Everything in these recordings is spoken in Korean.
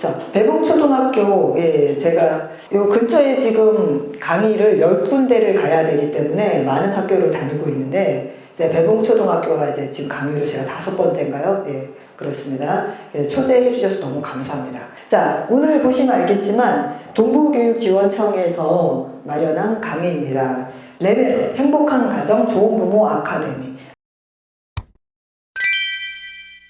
자, 배봉초등학교, 예, 제가 요 근처에 지금 강의를 10군데를 가야 되기 때문에 많은 학교를 다니고 있는데, 이제 배봉초등학교가 이제 지금 강의로 제가 5번째인가요? 예, 그렇습니다. 예, 초대해 주셔서 너무 감사합니다. 자, 오늘 보시면 알겠지만, 동부교육지원청에서 마련한 강의입니다. 레벨업, 행복한 가정, 좋은 부모 아카데미.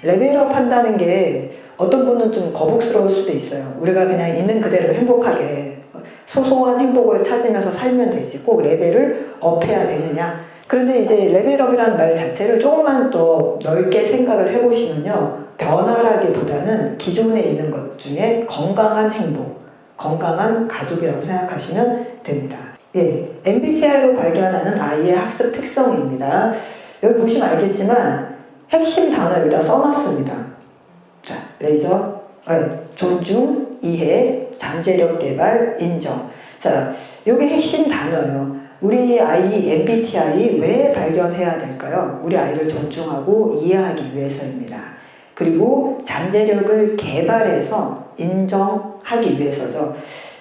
레벨업 한다는 게 어떤 분은 좀 거북스러울 수도 있어요. 우리가 그냥 있는 그대로 행복하게 소소한 행복을 찾으면서 살면 되지 꼭 레벨을 업해야 되느냐. 그런데 이제 레벨업이라는 말 자체를 조금만 더 넓게 생각을 해보시면요, 변화라기보다는 기존에 있는 것 중에 건강한 행복, 건강한 가족이라고 생각하시면 됩니다. 예, MBTI로 발견하는 아이의 학습 특성입니다. 여기 보시면 알겠지만 핵심 단어 여기다 써놨습니다. 자, 레이저, 존중, 이해, 잠재력 개발, 인정. 자, 요게 핵심 단어예요. 우리 아이 MBTI 왜 발견해야 될까요? 우리 아이를 존중하고 이해하기 위해서입니다. 그리고 잠재력을 개발해서 인정하기 위해서죠.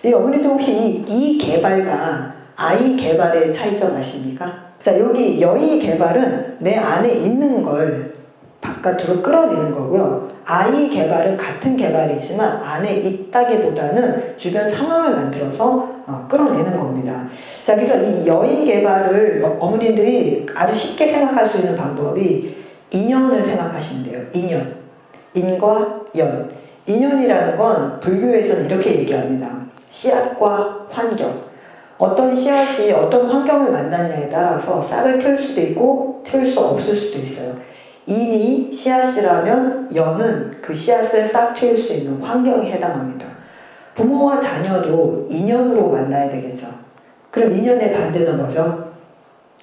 이 어머니도 혹시 이 개발과 아이 개발의 차이점 아십니까? 자, 여기 여의 개발은 내 안에 있는 걸 바깥으로 끌어내는 거고요. 아이 개발은 같은 개발이지만 안에 있다기보다는 주변 상황을 만들어서 끌어내는 겁니다. 자, 그래서 이 여의 개발을 어머님들이 아주 쉽게 생각할 수 있는 방법이 인연을 생각하시면 돼요. 인연. 인과 연. 인연이라는 건 불교에서는 이렇게 얘기합니다. 씨앗과 환경. 어떤 씨앗이 어떤 환경을 만나느냐에 따라서 싹을 틔울 수도 있고 틔울 수 없을 수도 있어요. 인이 씨앗이라면 연은 그 씨앗을 싹 틔울 수 있는 환경에 해당합니다. 부모와 자녀도 인연으로 만나야 되겠죠. 그럼 인연의 반대는 뭐죠?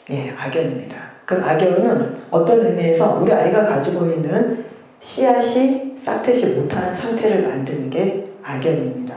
예, 악연입니다. 그럼 악연은 어떤 의미에서 우리 아이가 가지고 있는 씨앗이 싹트지 못하는 상태를 만드는 게 악연입니다.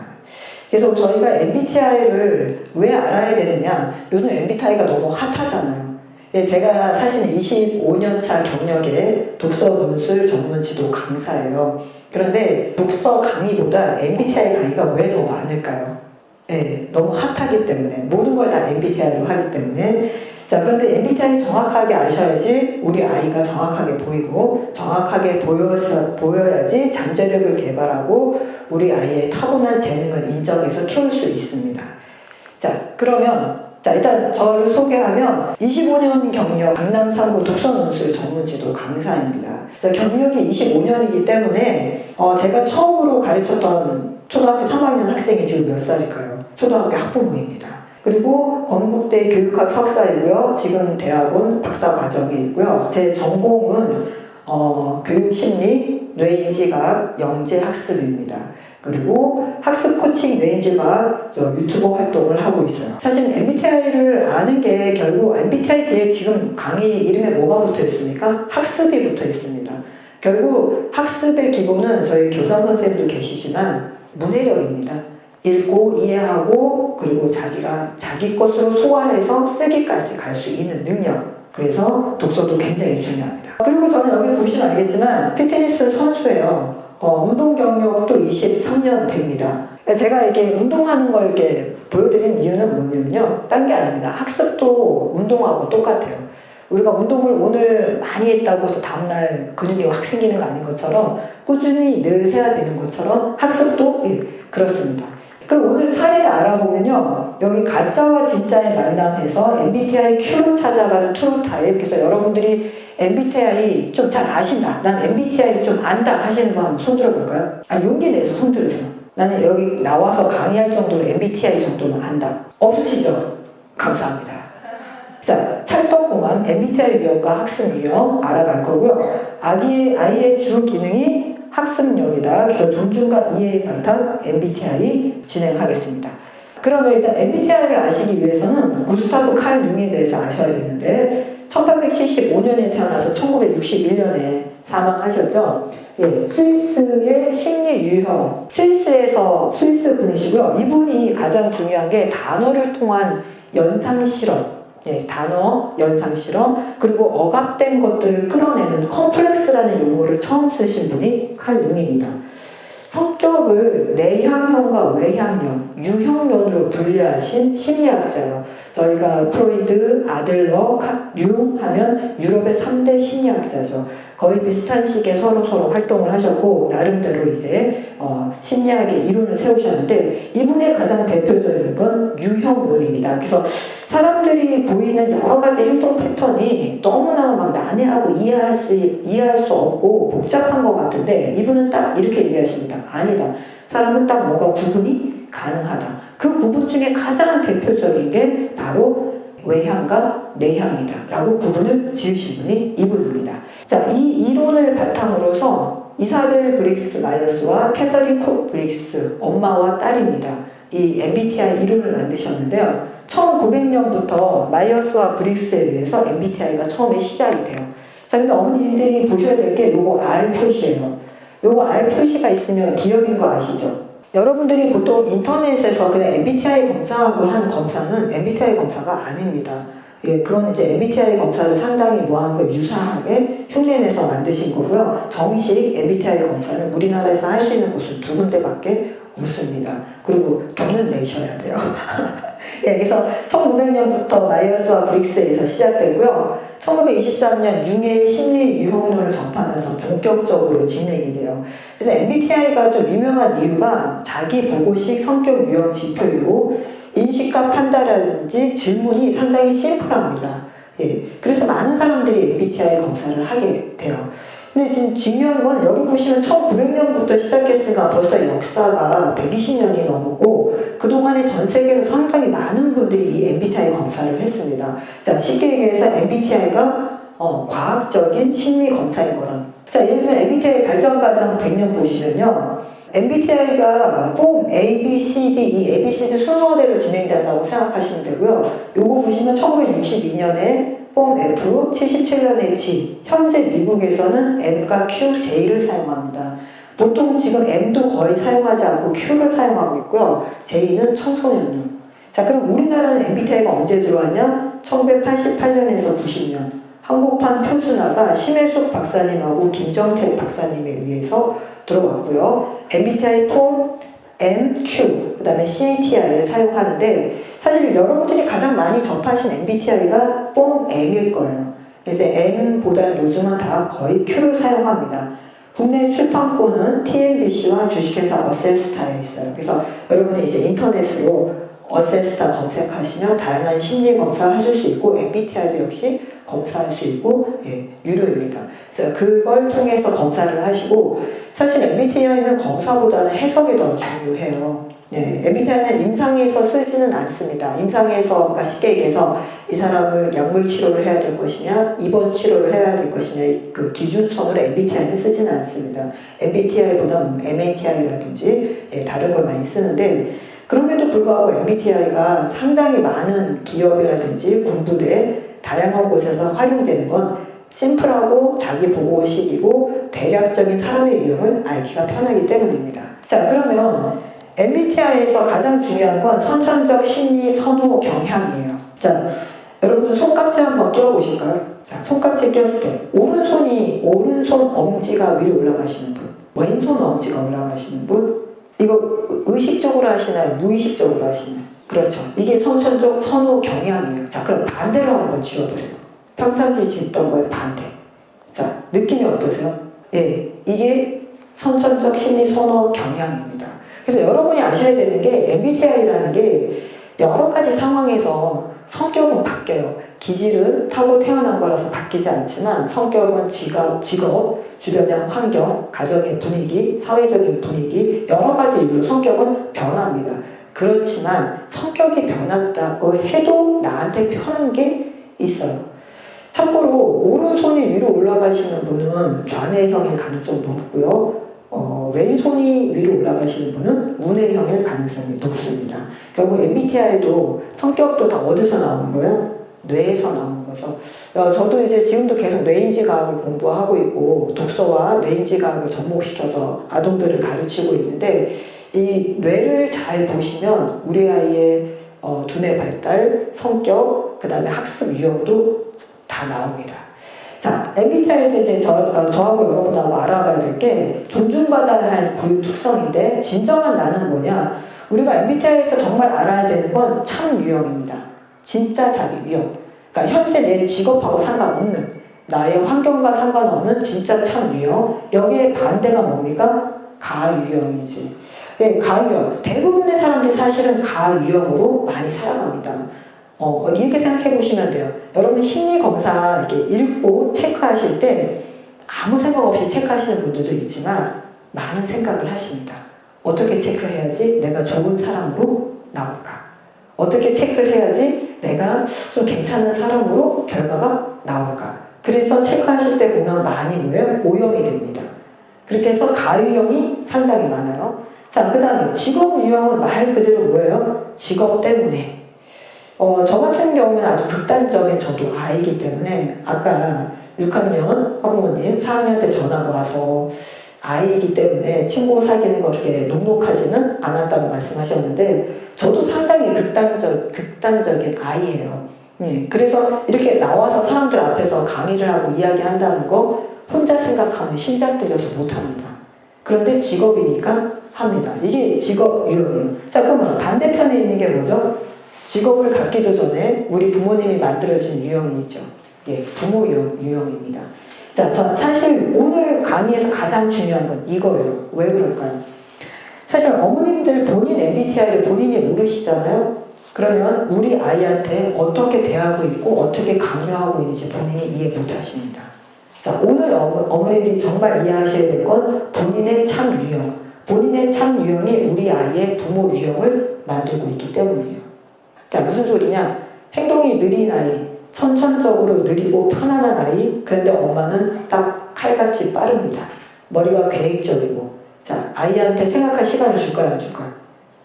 그래서 저희가 MBTI를 왜 알아야 되느냐? 요즘 MBTI가 너무 핫하잖아요. 네, 제가 사실 25년차 경력의 독서 문술 전문 지도 강사예요. 그런데 독서 강의보다 MBTI 강의가 왜 더 많을까요? 네, 너무 핫하기 때문에 모든 걸 다 MBTI로 하기 때문에. 자, 그런데 MBTI 정확하게 아셔야지 우리 아이가 정확하게 보이고 정확하게 보여야지 잠재력을 개발하고 우리 아이의 타고난 재능을 인정해서 키울 수 있습니다. 자, 그러면 자, 일단 저를 소개하면 25년 경력 강남 3구 독서논술 전문지도 강사입니다. 자, 경력이 25년이기 때문에 제가 처음으로 가르쳤던 초등학교 3학년 학생이 지금 몇 살일까요? 초등학교 학부모입니다. 그리고 건국대 교육학 석사이고요. 지금 대학원 박사 과정에 있고요. 제 전공은 교육심리, 뇌인지학, 영재학습입니다. 그리고 학습 코칭 뇌인지학 유튜버 활동을 하고 있어요. 사실 MBTI를 아는 게 결국 MBTI 뒤에 지금 강의 이름에 뭐가 붙어 있습니까? 학습이 붙어 있습니다. 결국 학습의 기본은 저희 교사 선생님도 계시지만 문해력입니다. 읽고 이해하고 그리고 자기가 자기 것으로 소화해서 쓰기까지 갈 수 있는 능력. 그래서 독서도 굉장히 중요합니다. 그리고 저는 여기 보시면 알겠지만 피트니스 선수예요. 운동 경력도 23년 됩니다. 제가 이렇게 운동하는 걸 이렇게 보여드린 이유는 뭐냐면요, 딴 게 아닙니다. 학습도 운동하고 똑같아요. 우리가 운동을 오늘 많이 했다고 해서 다음날 근육이 확 생기는 거 아닌 것처럼 꾸준히 늘 해야 되는 것처럼 학습도 그렇습니다. 그럼 오늘 차례 알아보면요, 여기 가짜와 진짜의 만남에서 MBTI Q로 찾아가는 트루 타입. 그래서 여러분들이 MBTI 좀 잘 아신다, 난 MBTI 좀 안다 하시는 분 한번 손 들어볼까요? 용기 내서 손 들으세요. 나는 여기 나와서 강의할 정도로 MBTI 정도는 안다. 없으시죠? 감사합니다. 자, 찰떡궁합 MBTI 유형과 학습 유형 알아갈 거고요. 아이의 주 기능이 학습력이다. 그래서 존중과 이해의 바탕 MBTI 진행하겠습니다. 그러면 일단 MBTI를 아시기 위해서는 구스타프 칼 융에 대해서 아셔야 되는데 1875년에 태어나서 1961년에 사망하셨죠. 예, 스위스의 심리 유형, 스위스 분이시고요. 이분이 가장 중요한 게 단어를 통한 연상 실험, 예, 단어, 연상 실험, 그리고 억압된 것들을 끌어내는 컴플렉스라는 용어를 처음 쓰신 분이 칼 융입니다. 성격을 내향형과 외향형, 유형론으로 분류하신 심리학자요. 저희가 프로이드, 아들러, 융 하면 유럽의 3대 심리학자죠. 거의 비슷한 시기에 서로 활동을 하셨고 나름대로 이제 심리학의 이론을 세우셨는데 이분의 가장 대표적인 건 유형론입니다. 그래서 사람들이 보이는 여러 가지 행동 패턴이 너무나 막 난해하고 이해할 수 없고 복잡한 것 같은데 이분은 딱 이렇게 얘기하십니다. 아니다. 사람은 딱 뭔가 구분이 가능하다. 그 구분 중에 가장 대표적인 게 바로 외향과 내향이다 라고 구분을 지으신 분이 이분입니다. 자, 이 이론을 바탕으로서 이사벨 브릭스 마이어스와 캐서린 쿡 브릭스, 엄마와 딸입니다. 이 MBTI 이론을 만드셨는데요. 1900년부터 마이어스와 브릭스에 의해서 MBTI가 처음에 시작이 돼요. 자, 근데 어머니들이 보셔야 될 게 요거 R 표시예요. 요거 R 표시가 있으면 기업인 거 아시죠? 여러분들이 보통 인터넷에서 그냥 MBTI 검사하고 하는 검사는 MBTI 검사가 아닙니다. 예, 그건 이제 MBTI 검사를 상당히 뭐하는 거 유사하게 흉내내서 만드신 거고요. 정식 MBTI 검사는 우리나라에서 할 수 있는 곳은 2군데밖에 없습니다. 그리고 돈은 내셔야 돼요. 예, 그래서 1900년부터 마이어스와 브릭스에서 시작되고요. 1923년 융의 심리 유형론을 접하면서 본격적으로 진행이 돼요. 그래서 MBTI가 좀 유명한 이유가 자기 보고식 성격 유형 지표이고 인식과 판단이라든지 질문이 상당히 심플합니다. 예, 그래서 많은 사람들이 MBTI 검사를 하게 돼요. 근데 지금 중요한 건 여기 보시면 1900년부터 시작했으니까 벌써 역사가 120년이 넘었고 그동안에 전 세계에서 상당히 많은 분들이 이 MBTI 검사를 했습니다. 자, 쉽게 얘기해서 MBTI가 과학적인 심리 검사인 거란. 자, 예를 들면 MBTI 발전 과정 100년 보시면요. MBTI가 폼 A, B, C, D, E, A, B, C, D 순서대로 진행된다고 생각하시면 되고요. 요거 보시면 1962년에 폼 F, 77년에 G, 현재 미국에서는 M과 Q, J를 사용합니다. 보통 지금 M도 거의 사용하지 않고 Q를 사용하고 있고요. J는 청소년용. 자, 그럼 우리나라는 MBTI가 언제 들어왔냐? 1988년에서 90년. 한국판 표준화가 심혜숙 박사님하고 김정택 박사님에 의해서 들어왔고요. MBTI 폼 M, Q, 그 다음에 CATI를 사용하는데 사실 여러분들이 가장 많이 접하신 MBTI가 폼 M일 거예요. 이제 M보다는 요즘은 다 거의 Q를 사용합니다. 국내 출판권은 TNBC와 주식회사 어셀스타에 있어요. 그래서 여러분이 이제 인터넷으로 어셀스타 검색하시면 다양한 심리 검사 하실 수 있고 MBTI도 역시 검사할 수 있고 예, 유료입니다. 그래서 그걸 통해서 검사를 하시고 사실 MBTI는 검사보다는 해석이 더 중요해요. 예, MBTI는 임상에서 쓰지는 않습니다. 임상에서 그러니까 쉽게 얘기해서 이 사람을 약물 치료를 해야 될 것이냐 입원 치료를 해야 될 것이냐 그 기준선으로 MBTI는 쓰지는 않습니다. MBTI보다 MATI라든지 예, 다른 걸 많이 쓰는데 그럼에도 불구하고 MBTI가 상당히 많은 기업이라든지 군부대 다양한 곳에서 활용되는 건 심플하고 자기 보고식이고 대략적인 사람의 유형을 알기가 편하기 때문입니다. 자, 그러면 MBTI에서 가장 중요한 건 선천적 심리 선호 경향이에요. 자, 여러분들 손깍지 한번 끼워보실까요? 자, 손깍지 꼈을 때 오른손 엄지가 위로 올라가시는 분, 왼손 엄지가 올라가시는 분, 이거 의식적으로 하시나요? 무의식적으로 하시나요? 그렇죠. 이게 선천적 선호 경향이에요. 자, 그럼 반대로 한번 지어보세요. 평상시 짓던 거에 반대. 자, 느낌이 어떠세요? 예, 이게 선천적 심리 선호 경향입니다. 그래서 여러분이 아셔야 되는 게 MBTI라는 게 여러 가지 상황에서 성격은 바뀌어요. 기질은 타고 태어난 거라서 바뀌지 않지만 성격은 직업, 주변의 환경, 가정의 분위기, 사회적인 분위기 여러 가지 이유로 성격은 변합니다. 그렇지만 성격이 변했다고 해도 나한테 편한 게 있어요. 참고로 오른손이 위로 올라가시는 분은 좌뇌형일 가능성이 높고요. 왼손이 위로 올라가시는 분은 우뇌형일 가능성이 높습니다. 결국 MBTI도 성격도 다 어디서 나오는 거예요? 뇌에서 나오는 거죠. 저도 이제 지금도 계속 뇌인지과학을 공부하고 있고 독서와 뇌인지과학을 접목시켜서 아동들을 가르치고 있는데 이 뇌를 잘 보시면 우리 아이의 두뇌 발달, 성격, 그 다음에 학습 유형도 다 나옵니다. 자, MBTI에서 이제 저하고 여러분하고 알아봐야 될 게 존중받아야 할 고유 특성인데 진정한 나는 뭐냐? 우리가 MBTI에서 정말 알아야 되는 건 참 유형입니다. 진짜 자기 유형. 그러니까 현재 내 직업하고 상관없는 나의 환경과 상관없는 진짜 참 유형. 여기에 반대가 뭡니까? 가유형이지. 네, 가유형. 대부분의 사람들이 사실은 가유형으로 많이 살아갑니다. 이렇게 생각해 보시면 돼요. 여러분 심리 검사 이렇게 읽고 체크하실 때 아무 생각 없이 체크하시는 분들도 있지만 많은 생각을 하십니다. 어떻게 체크해야지 내가 좋은 사람으로 나올까? 어떻게 체크를 해야지 내가 좀 괜찮은 사람으로 결과가 나올까? 그래서 체크하실 때 보면 많이 뭐예요? 오염이 됩니다. 그렇게 해서 가유형이 상당히 많아요. 자, 그 다음에 직업 유형은 말 그대로 뭐예요? 직업 때문에. 저 같은 경우는 아주 극단적인 저도 아이기 때문에 아까 6학년 학부모님 4학년 때 전화가 와서 아이이기 때문에 친구 사귀는 거 그렇게 녹록하지는 않았다고 말씀하셨는데 저도 상당히 극단적인 아이예요. 그래서 이렇게 나와서 사람들 앞에서 강의를 하고 이야기한다는 거 혼자 생각하면 심장 떨려서 못합니다. 그런데 직업이니까 합니다. 이게 직업 유형이에요. 자, 그러면 반대편에 있는 게 뭐죠? 직업을 갖기도 전에 우리 부모님이 만들어준 유형이 있죠. 예, 부모 유형입니다. 자, 사실 오늘 강의에서 가장 중요한 건 이거예요. 왜 그럴까요? 사실 어머님들 본인 MBTI를 본인이 모르시잖아요. 그러면 우리 아이한테 어떻게 대하고 있고 어떻게 강요하고 있는지 본인이 이해 못하십니다. 자, 오늘 어머니들이 정말 이해하셔야 될 건 본인의 참 유형. 본인의 참 유형이 우리 아이의 부모 유형을 만들고 있기 때문이에요. 자, 무슨 소리냐? 행동이 느린 아이, 선천적으로 느리고 편안한 아이, 그런데 엄마는 딱 칼같이 빠릅니다. 머리가 계획적이고. 자, 아이한테 생각할 시간을 줄까요? 안 줄까요?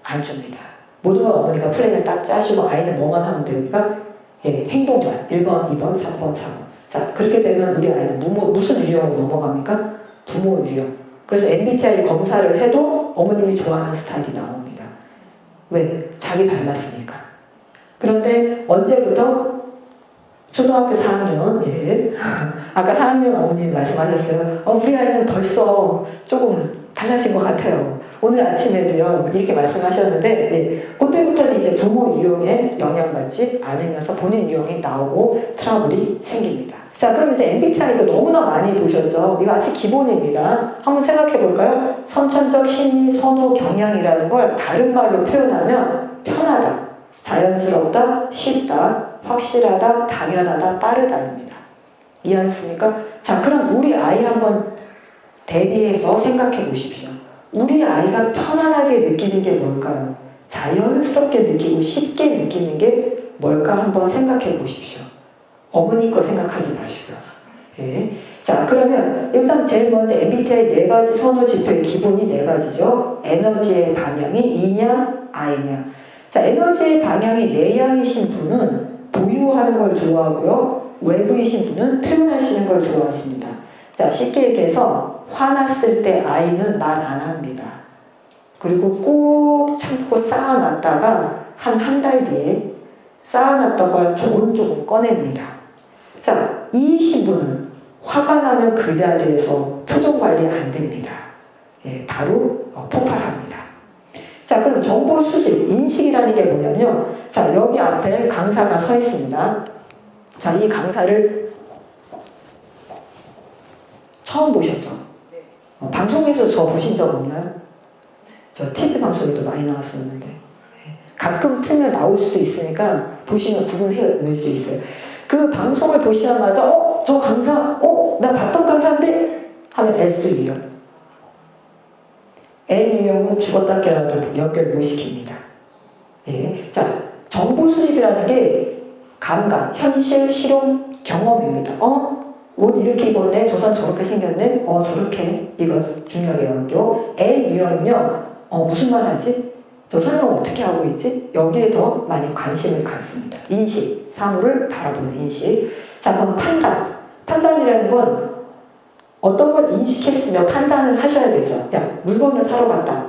안 줍니다. 모든 건 어머니가 플랜을 딱 짜시고 아이는 뭐만 하면 됩니까? 예, 행동만. 1번, 2번, 3번, 4번. 자, 그렇게 되면 우리 아이는 무슨 유형으로 넘어갑니까? 부모 유형. 그래서 MBTI 검사를 해도 어머님이 좋아하는 스타일이 나옵니다. 왜? 자기 닮았으니까. 그런데 언제부터? 초등학교 4학년, 예. 아까 4학년 어머님 말씀하셨어요. 우리 아이는 벌써 조금 달라진 것 같아요. 오늘 아침에도요, 이렇게 말씀하셨는데, 예. 그때부터는 이제 부모 유형에 영향받지 않으면서 본인 유형이 나오고 트러블이 생깁니다. 자, 그럼 이제 MBTI도 너무나 많이 보셨죠? 이거 아직 기본입니다. 한번 생각해 볼까요? 선천적 심리 선호 경향이라는 걸 다른 말로 표현하면 편하다. 자연스럽다, 쉽다, 확실하다, 당연하다, 빠르다입니다. 이해하셨습니까? 자, 그럼 우리 아이 한번 대비해서 생각해 보십시오. 우리 아이가 편안하게 느끼는 게 뭘까요? 자연스럽게 느끼고 쉽게 느끼는 게 뭘까 한번 생각해 보십시오. 어머니 거 생각하지 마시고요. 예. 자, 그러면 일단 제일 먼저 MBTI 4가지 선호 지표의 기본이 4가지죠. 에너지의 방향이 E냐, I냐. 자, 에너지의 방향이 내향이신 분은 보유하는 걸 좋아하고요. 외부이신 분은 표현하시는 걸 좋아하십니다. 자, 쉽게 얘기해서 화났을 때 아이는 말 안 합니다. 그리고 꾹 참고 쌓아놨다가 한 달 뒤에 쌓아놨던 걸 조금 꺼냅니다. 자, 이이신 분은 화가 나면 그 자리에서 표정 관리 안 됩니다. 예, 바로 폭발합니다. 자, 그럼 정보 수집, 인식이라는 게 뭐냐면요. 자, 여기 앞에 강사가 서 있습니다. 자, 이 강사를 처음 보셨죠? 방송에서 저 보신 적 없나요? 저 TV 방송에도 많이 나왔었는데. 가끔 틀면 나올 수도 있으니까 보시면 구분해낼 수 있어요. 그 방송을 보시자마자, 저 강사, 나 봤던 강사인데? 하면 S 유형. N 유형은 죽었다 깨어나도 연결 못 시킵니다. 예. 자, 정보 수집이라는 게 감각, 현실, 실용, 경험입니다. 옷 이렇게 입었네, 저 사람 저렇게 생겼네, 저렇게. 이거 중요하게 연결. N 유형은요, 무슨 말 하지? 저 사람 어떻게 하고 있지? 여기에 더 많이 관심을 갖습니다. 인식, 사물을 바라보는 인식. 자, 그럼 판단. 판단이라는 건 어떤 걸 인식했으며 판단을 하셔야 되죠. 야, 물건을 사러 갔다.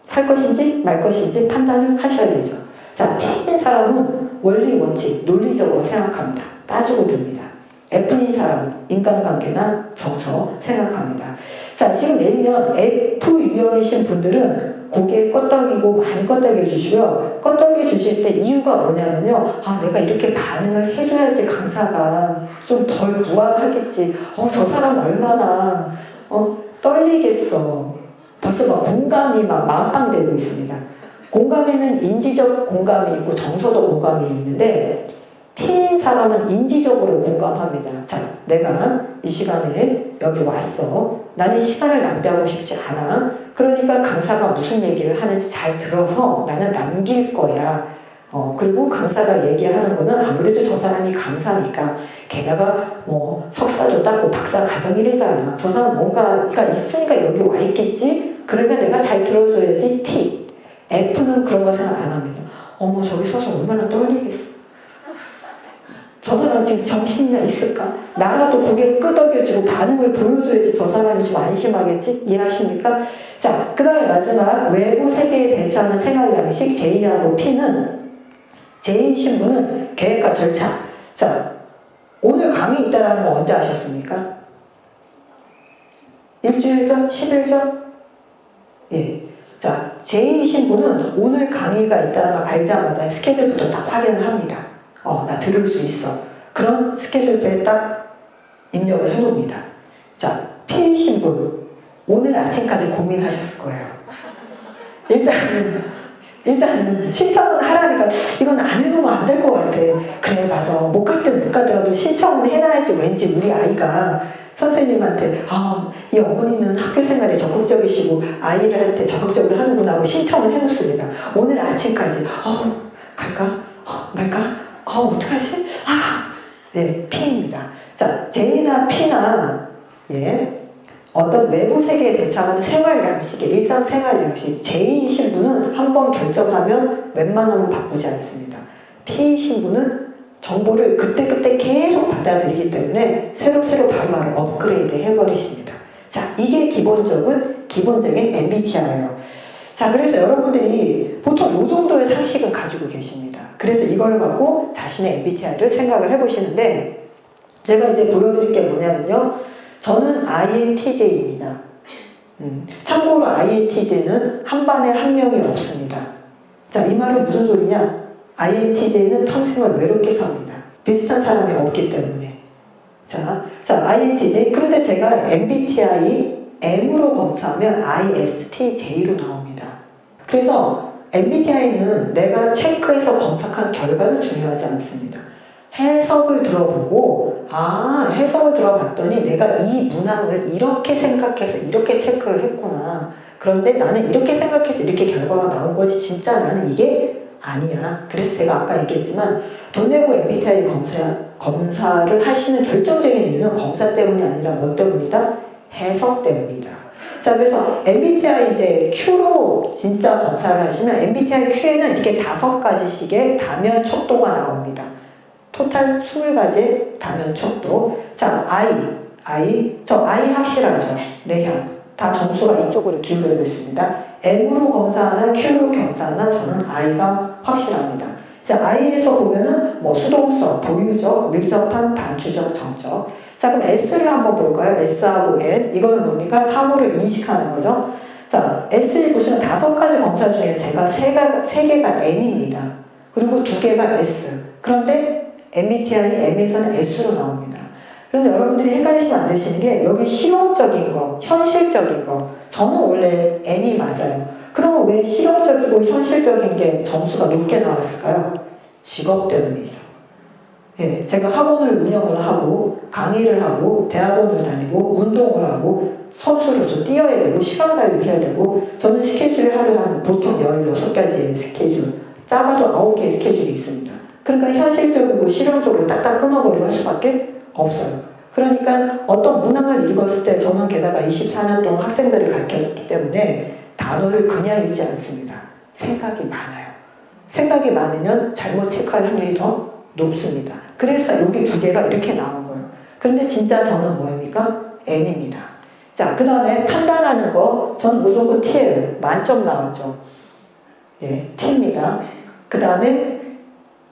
살 것인지 말 것인지 판단을 하셔야 되죠. 자, T인 사람은 원리, 원칙, 논리적으로 생각합니다. 따지고 듭니다. F인 사람은 인간관계나 정서 생각합니다. 자, 지금 예를 들면 F 유형이신 분들은 고개 껐덕이고 많이 껐덕여 주시고요. 껐덕여 주실 때 이유가 뭐냐면요. 아, 내가 이렇게 반응을 해줘야지 강사가 좀 덜 무안하겠지. 저 사람 얼마나 떨리겠어. 벌써 막 공감이 막 만빵되고 있습니다. 공감에는 인지적 공감이 있고 정서적 공감이 있는데 T인 사람은 인지적으로 공감합니다. 자, 내가 이 시간에 여기 왔어. 나는 시간을 낭비하고 싶지 않아. 그러니까 강사가 무슨 얘기를 하는지 잘 들어서 나는 남길 거야. 그리고 강사가 얘기하는 거는 아무래도 저 사람이 강사니까 게다가 뭐 석사도 땄고 박사 과정이래잖아. 저 사람 뭔가가 있으니까 여기 와 있겠지. 그러니까 내가 잘 들어줘야지. T. F는 그런 거 생각 안 합니다. 어머, 저기 서서 얼마나 떨리겠어. 저 사람 지금 정신이나 있을까? 나라도 고개를 끄덕여주고 반응을 보여줘야지 저 사람이 좀 안심하겠지? 이해하십니까? 자, 그 다음에 마지막 외부 세계에 대처하는 생활 양식 J하고 P는 J이신 분은 계획과 절차. 자, 오늘 강의 있다라는 거 언제 아셨습니까? 일주일 전? 10일 전? 예. 자, J이신 분은 오늘 강의가 있다는 걸 알자마자 스케줄부터 딱 확인을 합니다. 나 들을 수 있어. 그런 스케줄표에 딱 입력을 해놓습니다. 자, P이신 분, 오늘 아침까지 고민하셨을 거예요. 일단은 신청은 하라니까 이건 안 해놓으면 안 될 것 같아. 그래, 맞아. 못 갈 땐 못 가더라도 신청은 해놔야지. 왠지 우리 아이가 선생님한테 이 어머니는 학교 생활에 적극적이시고 아이를 할 때 적극적으로 하는구나 하고 신청을 해놓습니다. 오늘 아침까지 갈까? 말까? 어떡하지? 네, P입니다. 자, J나 P나 어떤 외부 세계에 대처하는 생활 양식의 일상 생활 양식. J이신 분은 한번 결정하면 웬만하면 바꾸지 않습니다. P이신 분은 정보를 그때그때 계속 받아들이기 때문에 새로 바로 업그레이드 해버리십니다. 자, 이게 기본적인 MBTI예요. 자, 그래서 여러분들이 보통 이 정도의 상식은 가지고 계십니다. 그래서 이걸 갖고 자신의 MBTI를 생각을 해보시는데 제가 이제 보여드릴 게 뭐냐면요. 저는 INTJ입니다. 참고로 INTJ는 한 반에 한 명이 없습니다. 자, 이 말은 무슨 소리냐? INTJ는 평생을 외롭게 삽니다. 비슷한 사람이 없기 때문에. 자, INTJ. 그런데 제가 MBTI M으로 검사하면 ISTJ로 나옵니다. 그래서 MBTI는 내가 체크해서 검색한 결과는 중요하지 않습니다. 해석을 들어보고 해석을 들어봤더니 내가 이 문항을 이렇게 생각해서 이렇게 체크를 했구나. 그런데 나는 이렇게 생각해서 이렇게 결과가 나온 거지 진짜 나는 이게 아니야. 그래서 제가 아까 얘기했지만 돈 내고 MBTI 검사를 하시는 결정적인 이유는 검사 때문이 아니라 뭐 때문이다? 해석 때문이다. 자, 그래서 MBTI 이제 Q로 진짜 검사를 하시면 MBTI Q에는 이렇게 5가지씩의 다면 척도가 나옵니다. 토탈 20가지 다면 척도. 자, 저 I 확실하죠? 내향. 다 점수가 이쪽으로 기울어져 있습니다. M으로 검사하나 Q로 검사하나 저는 I가 확실합니다. 자, I에서 보면은 뭐 수동성, 보유적, 밀접한, 반추적, 정적. 자, 그럼 S를 한번 볼까요? S하고 N. 이거는 뭡니까? 사물을 인식하는 거죠. 자, S에 보시면 5가지 검사 중에 제가 3개가 N입니다. 그리고 2개가 S. 그런데 MBTI M에서는 S로 나옵니다. 그런데 여러분들이 헷갈리시면 안 되시는 게 여기 실용적인 거, 현실적인 거. 저는 원래 N이 맞아요. 그러면 왜 실용적이고 현실적인 게 점수가 높게 나왔을까요? 직업 때문이죠. 예, 제가 학원을 운영을 하고 강의를 하고 대학원을 다니고 운동을 하고 선수로서 뛰어야 되고 시간 관리해야 되고 저는 스케줄이 하루에 한 보통 16가지의 스케줄 작아도 9개의 스케줄이 있습니다. 그러니까 현실적이고 실용적으로 딱딱 끊어버리고 할 수밖에 없어요. 그러니까 어떤 문항을 읽었을 때 저는 게다가 24년 동안 학생들을 가르쳤기 때문에 단어를 그냥 읽지 않습니다. 생각이 많아요. 생각이 많으면 잘못 체크할 확률이 더 높습니다. 그래서 여기 2개가 이렇게 나온 거예요. 그런데 진짜 저는 뭐입니까? N입니다. 자, 그 다음에 판단하는 거 저는 무조건 T예요. 만점 나왔죠. 예, T입니다. 그 다음에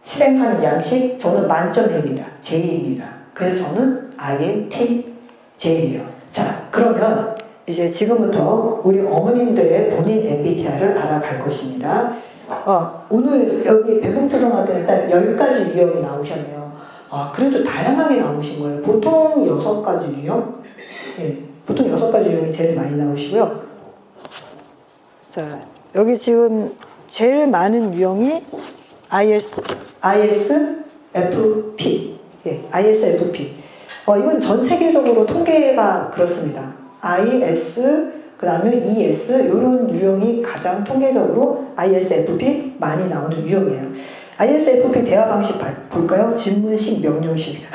실행하는 양식 저는 만점입니다. J입니다. 그래서 저는 INTJ예요. 자, 그러면 이제 지금부터 우리 어머님들의 본인 MBTI를 알아갈 것입니다. 오늘 여기 배봉초등학교에 딱 10가지 유형이 나오셨네요. 그래도 다양하게 나오신 거예요. 보통 6가지 유형? 예, 보통 6가지 유형이 제일 많이 나오시고요. 자, 여기 지금 제일 많은 유형이 ISFP. 예, ISFP. 이건 전 세계적으로 통계가 그렇습니다. IS, 그 다음에 ES, 이런 유형이 가장 통계적으로 ISFP 많이 나오는 유형이에요. ISFP 대화 방식 볼까요? 질문식, 명령식.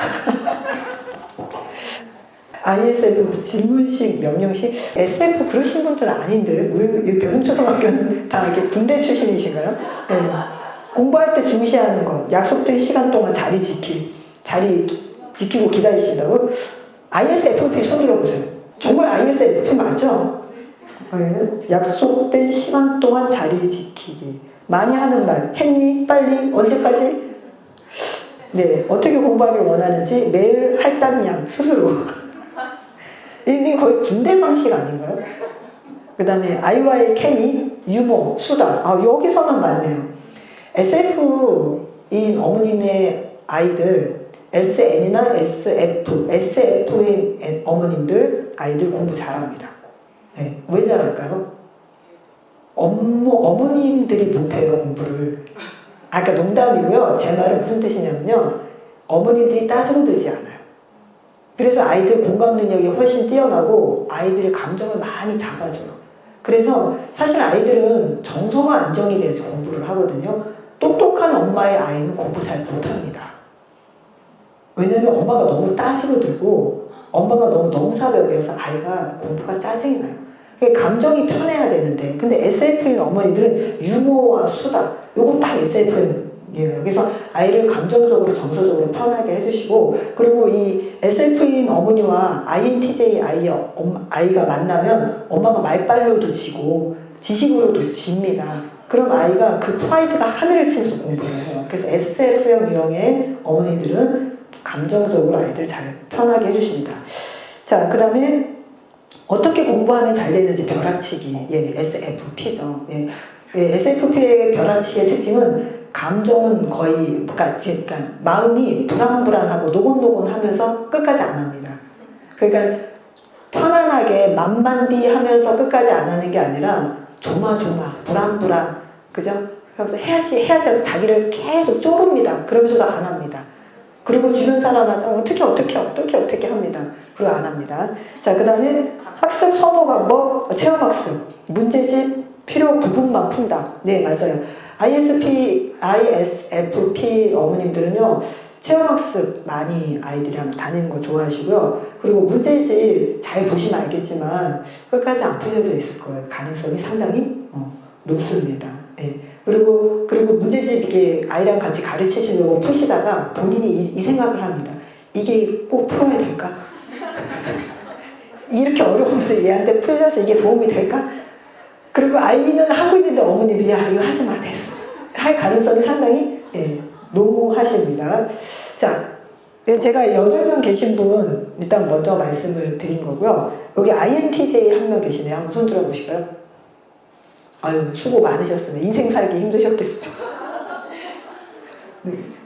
ISFP 질문식, 명령식. SF 그러신 분들은 아닌데, 왜 배봉초등학교는 다 이렇게 군대 출신이신가요? 네. 공부할 때 중시하는 것, 약속된 시간 동안 자리 지키고 기다리신다고? ISFP 손 들어보세요. 정말 ISFP 맞죠? 네. 약속된 시간 동안 자리 지키기. 많이 하는 말, 했니? 빨리? 언제까지? 네, 어떻게 공부하길 원하는지 매일 할당량 스스로. 이게 거의 군대 방식 아닌가요? 그 다음에 아이와의 케미, 유머, 수다. 여기서는 맞네요. SF인 어머님의 아이들, SN이나 SF인 어머님들 아이들 공부 잘합니다. 네, 왜 잘할까요? 어머님들이 못해요, 공부를. 그러니까 농담이고요. 제 말은 무슨 뜻이냐면요. 어머님들이 따지고 들지 않아요. 그래서 아이들 공감 능력이 훨씬 뛰어나고 아이들의 감정을 많이 잡아줘요. 그래서 사실 아이들은 정서가 안정이 돼서 공부를 하거든요. 똑똑한 엄마의 아이는 공부 잘 못합니다. 왜냐면 엄마가 너무 따지고 들고 엄마가 너무 농사벽이어서 아이가 공부가 짜증이 나요. 감정이 편해야 되는데, 근데 SF인 어머니들은 유머와 수다, 요거 딱 SF예요. 그래서 아이를 감정적으로 정서적으로 편하게 해주시고, 그리고 이 SF인 어머니와 INTJ 아이가 만나면 엄마가 말빨로도 지고 지식으로도 집니다. 그럼 아이가 그 프라이드가 하늘을 치면서 공부를 해요. 그래서 SF형 유형의 어머니들은 감정적으로 아이들 잘 편하게 해주십니다. 자, 그 다음에 어떻게 공부하면 잘 되는지 벼락치기. 예, SFP죠. 예, SFP의 벼락치기의 특징은 감정은 거의, 그러니까 마음이 불안불안하고 노곤노곤하면서 끝까지 안 합니다. 그러니까 편안하게 만만디 하면서 끝까지 안 하는 게 아니라 조마조마, 불안불안, 그죠? 그래서 해야지 하면서 자기를 계속 쪼릅니다. 그러면서도 안 합니다. 그리고 주변 사람한테 어떻게 합니다. 그리고 안 합니다. 자, 그 다음에 학습 선호 방법, 체험 학습, 문제집 필요 부분만 푼다. 네, 맞아요. ISFP 어머님들은요, 체험 학습 많이 아이들이랑 다니는 거 좋아하시고요. 그리고 문제집 잘 보시면 알겠지만 끝까지 안 풀려져 있을 거예요. 가능성이 상당히 높습니다. 네. 그리고 문제집 이게 아이랑 같이 가르치시려고 푸시다가 본인이 이 생각을 합니다. 이게 꼭 풀어야 될까? 이렇게 어려운 문제 얘한테 풀려서 이게 도움이 될까? 그리고 아이는 하고 있는데 어머님이 야 이거 하지 마 됐어. 할 가능성이 상당히 농후하십니다. 자, 제가 8명 계신 분 일단 먼저 말씀을 드린 거고요. 여기 INTJ 한 명 계시네요. 한번 손 들어보실까요? 아유, 수고 많으셨으면 인생 살기 힘드셨겠습니다.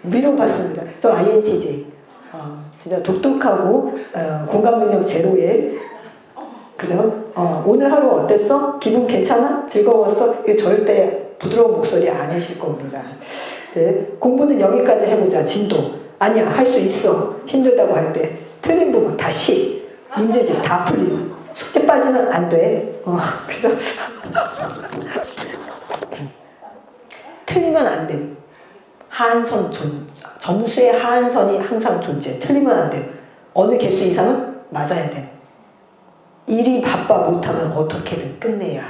위로받습니다. 저 INTJ. 진짜 독특하고 공감 능력 제로에 그죠? 오늘 하루 어땠어? 기분 괜찮아? 즐거웠어? 이게 절대 부드러운 목소리 아니실 겁니다. 이제 공부는 여기까지 해보자. 진도. 아니야, 할 수 있어. 힘들다고 할 때. 틀린 부분 다시. 문제집 다 풀림. 숙제 빠지면 안 돼. 그죠? 틀리면 안 돼. 하한선 점수의 하한선이 항상 존재. 틀리면 안 돼. 어느 개수 이상은 맞아야 돼. 일이 바빠 못하면 어떻게든 끝내야.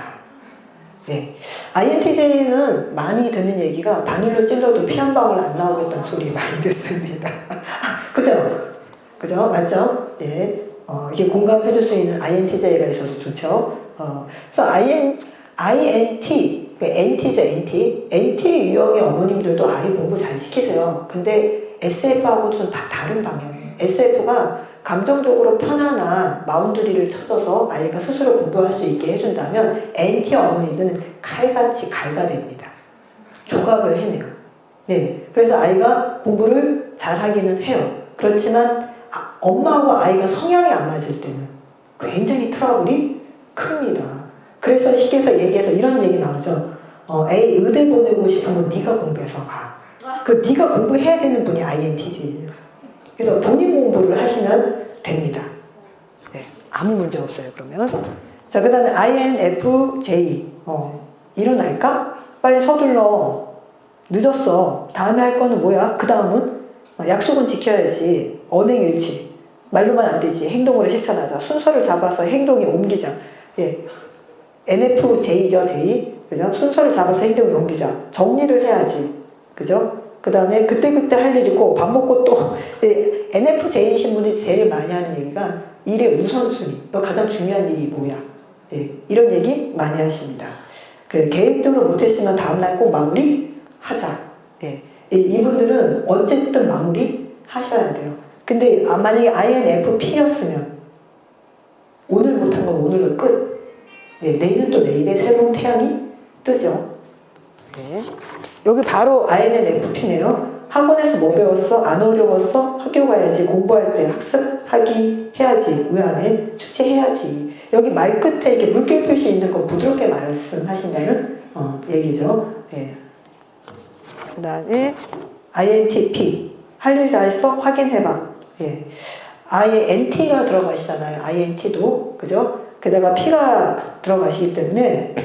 네. INTJ는 많이 듣는 얘기가 바늘로 찔러도 피 한 방울 안 나오겠다는 소리 많이 듣습니다. 그죠? 그죠? 맞죠? 예. 이게 공감해 줄 수 있는 INTJ가 있어서 좋죠. 그래서 INT, NT죠, NT. NT 유형의 어머님들도 아이 공부 잘 시키세요. 근데 SF하고 좀 다른 방향이에요. SF가 감정적으로 편안한 마운드리를 쳐줘서 아이가 스스로 공부할 수 있게 해준다면 NT 어머니들은 칼같이 갈가댑니다. 조각을 해내요. 네, 그래서 아이가 공부를 잘하기는 해요. 그렇지만 엄마하고 아이가 성향이 안 맞을 때는 굉장히 트러블이 큽니다. 그래서 식에서 얘기해서 이런 얘기 나오죠. A 의대 보내고 싶으면 네가 공부해서 가. 그 네가 공부해야 되는 분이 INTJ예요. 그래서 본인 공부를 하시면 됩니다. 네, 아무 문제 없어요. 그러면 자, 그 다음에 INFJ 일어날까? 빨리 서둘러. 늦었어. 다음에 할 거는 뭐야? 그 다음은 약속은 지켜야지. 언행일치. 말로만 안 되지. 행동으로 실천하자. 순서를 잡아서 행동에 옮기자. 예. NFJ죠, J. 그죠? 순서를 잡아서 행동에 옮기자. 정리를 해야지. 그죠? 그 다음에 그때그때 할 일 있고 밥 먹고 또 NFJ이신 분이 제일 많이 하는 얘기가 일의 우선순위. 너 가장 중요한 일이 뭐야? 예. 이런 얘기 많이 하십니다. 그 계획대로 못했으면 다음날 꼭 마무리 하자. 예. 이분들은 어쨌든 마무리 하셔야 돼요. 근데 만약에 INFP였으면 오늘 못한 건 오늘로 끝. 네, 내일은 또 내일에 새로운 태양이 뜨죠. 네. 여기 바로 INFP네요. 학원에서 뭐 배웠어? 안 어려웠어? 학교 가야지. 공부할 때 학습하기 해야지. 왜 안 해? 숙제해야지. 여기 말 끝에 이렇게 물결 표시 있는 거 부드럽게 말씀하신다는 얘기죠. 네. 그 다음에 INTP 할 일 다 했어? 확인해봐. 예. INT가 들어가시잖아요. INT도 그죠? 게다가 P가 들어가시기 때문에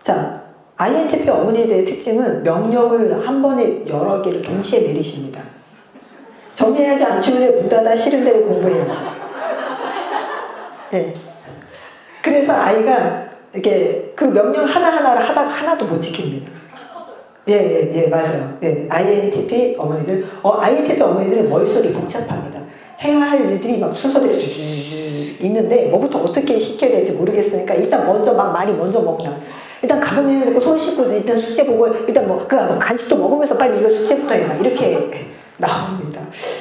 자, INTP 어머니들의 특징은 명령을 한 번에 여러 개를 동시에 내리십니다. 정해야지 않으면 문 닫아 싫은 대로 공부해야지. 예. 그래서 아이가 이렇게 그 명령 하나하나를 하다가 하나도 못 지킵니다. 예, 맞아요. 예, INTP 어머니들, INTP 어머니들은 머릿속이 복잡합니다. 해야 할 일들이 막 순서대로 있는데, 뭐부터 어떻게 시켜야 될지 모르겠으니까, 일단 먼저 막 많이 먼저 먹나. 일단 가방 내놓고 손 씻고, 일단 숙제 보고, 일단 간식도 먹으면서 빨리 이거 숙제부터 해. 막 이렇게 나옵니다.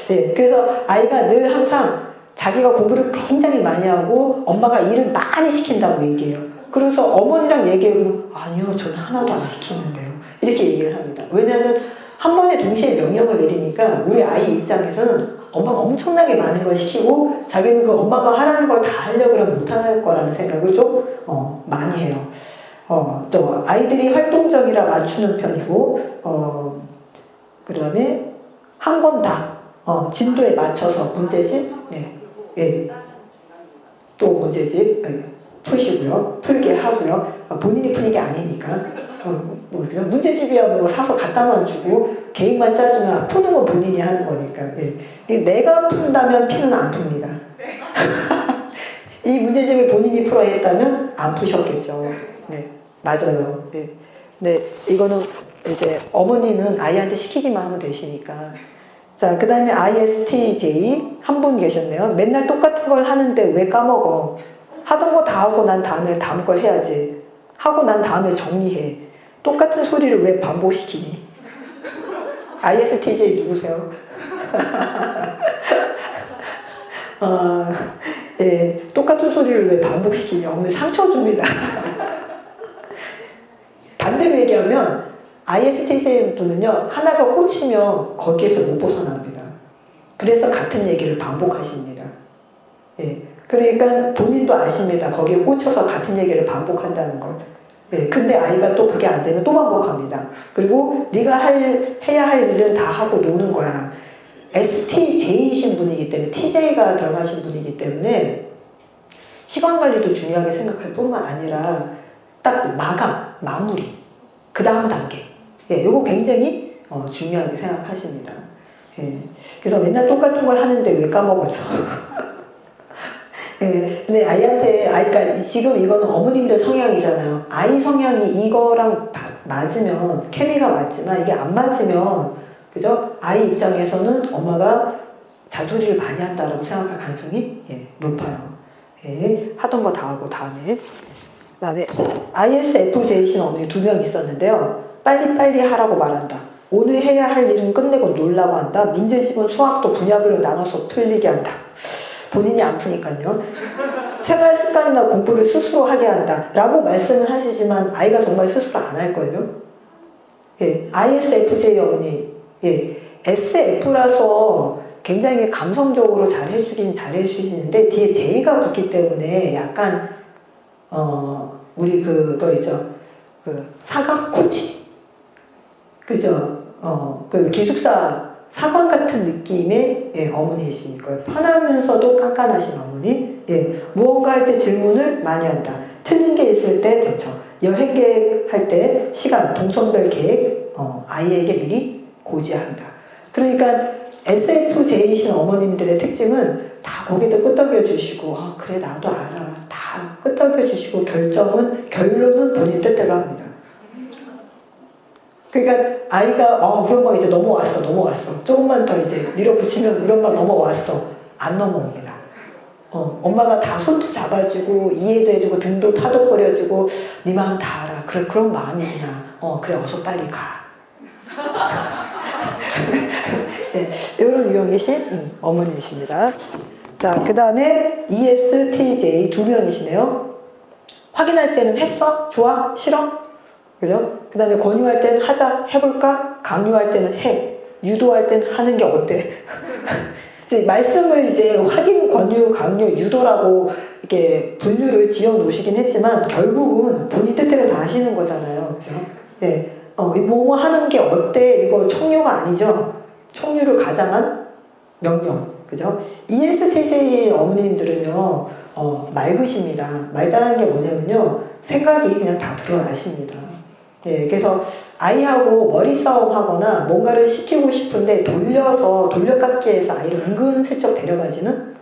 예, 그래서 아이가 늘 항상 자기가 공부를 굉장히 많이 하고, 엄마가 일을 많이 시킨다고 얘기해요. 그래서 어머니랑 얘기하면, 아니요, 저는 하나도 안 시키는데요. 이렇게 얘기를 합니다. 왜냐하면 한 번에 동시에 명령을 내리니까 우리 아이 입장에서는 엄마가 엄청나게 많은 걸 시키고 자기는 그 엄마가 하라는 걸 다 하려고 하면 못할 거라는 생각을 좀 많이 해요. 또 아이들이 활동적이라 맞추는 편이고 그 다음에 한 권 다 진도에 맞춰서 문제집 예. 또 문제집 푸시고요. 풀게 하고요. 본인이 푸는 게 아니니까. 문제집이야 뭐 사서 갖다만 주고 계획만 짜주면 푸는 건 본인이 하는 거니까. 예. 내가 푼다면 피는 안 풉니다. 이 문제집을 본인이 풀어야 했다면 안 푸셨겠죠. 네, 맞아요. 네. 네, 이거는 이제 어머니는 아이한테 시키기만 하면 되시니까. 자, 그 다음에 ISTJ 한 분 계셨네요. 맨날 똑같은 걸 하는데 왜 까먹어? 하던 거 다 하고 난 다음에 다음 걸 해야지. 하고 난 다음에 정리해. 똑같은 소리를 왜 반복시키니? ISTJ 누구세요? 예, 똑같은 소리를 왜 반복시키니? 오늘 상처 줍니다. 반대로 얘기하면 ISTJ 분은요, 하나가 꽂히면 거기에서 못 벗어납니다. 그래서 같은 얘기를 반복하십니다. 예. 그러니까 본인도 아십니다. 거기에 꽂혀서 같은 얘기를 반복한다는 걸. 네, 근데 아이가 또 그게 안 되면 또 반복합니다. 그리고 네가 해야 할 일은 다 하고 노는 거야. STJ이신 분이기 때문에, TJ가 들어가신 분이기 때문에 시간 관리도 중요하게 생각할 뿐만 아니라 딱 마무리, 그 다음 단계. 예, 요거 굉장히 중요하게 생각하십니다. 예, 그래서 맨날 똑같은 걸 하는데 왜 까먹어서. 네, 근데 아이가 지금 이거는 어머님들 성향이잖아요. 아이 성향이 이거랑 맞으면 케미가 맞지만 이게 안 맞으면 그죠? 아이 입장에서는 엄마가 잔소리를 많이 한다라고 생각할 가능성이 높아요. 예, 하던 거 다 하고 다음에 그다음에 ISFJ신 어머니 2명 있었는데요. 빨리빨리 하라고 말한다. 오늘 해야 할 일은 끝내고 놀라고 한다. 문제집은 수학도 분야별로 나눠서 풀리게 한다. 본인이 안 푸니까요. 생활 습관이나 공부를 스스로 하게 한다. 라고 말씀을 하시지만 아이가 정말 스스로 안 할걸요. 예, ISFJ 어머니. 예, SF라서 굉장히 감성적으로 잘 해주시는데 뒤에 J가 붙기 때문에 약간 우리 그거 있죠. 그 사각코치. 그죠? 그 기숙사 사관 같은 느낌의 예, 어머니이신 거예요. 편하면서도 깐깐하신 어머니. 예, 무언가 할 때 질문을 많이 한다. 틀린 게 있을 때 대처. 여행 계획할 때 시간, 동선별 계획 아이에게 미리 고지한다. 그러니까 SFJ이신 어머님들의 특징은 다 거기다 끄덕여 주시고 그래 나도 알아. 다 끄덕여 주시고 결론은 본인 뜻대로 합니다. 그러니까 아이가 우리 엄마가 이제 넘어왔어. 조금만 더 이제 밀어붙이면 우리 엄마 넘어왔어. 안 넘어옵니다. 엄마가 다 손도 잡아주고 이해도 해주고 등도 타덕거려주고 네 마음 다 알아. 그래 그런 마음이구나. 그래 어서 빨리 가. 네, 이런 유형이신 어머니이십니다. 자, 그 다음에 ESTJ 2명이시네요. 확인할 때는 했어? 좋아? 싫어? 그죠? 그 다음에 권유할 때는 하자, 해볼까? 강요할 때는 해. 유도할 때는 하는 게 어때? 이제 말씀을 이제 확인, 권유, 강요, 유도라고 이렇게 분류를 지어 놓으시긴 했지만 결국은 본인 뜻대로 다 하시는 거잖아요. 그죠? 네. 뭐뭐 하는 게 어때? 이거 청유가 아니죠? 청유를 가장한 명령. 그죠? ESTJ 어머님들은요, 맑으십니다. 말다라는 게 뭐냐면요, 생각이 그냥 다 드러나십니다. 예, 그래서 아이하고 머리싸움 하거나 뭔가를 시키고 싶은데 돌려깎기해서 아이를 은근슬쩍 데려가지는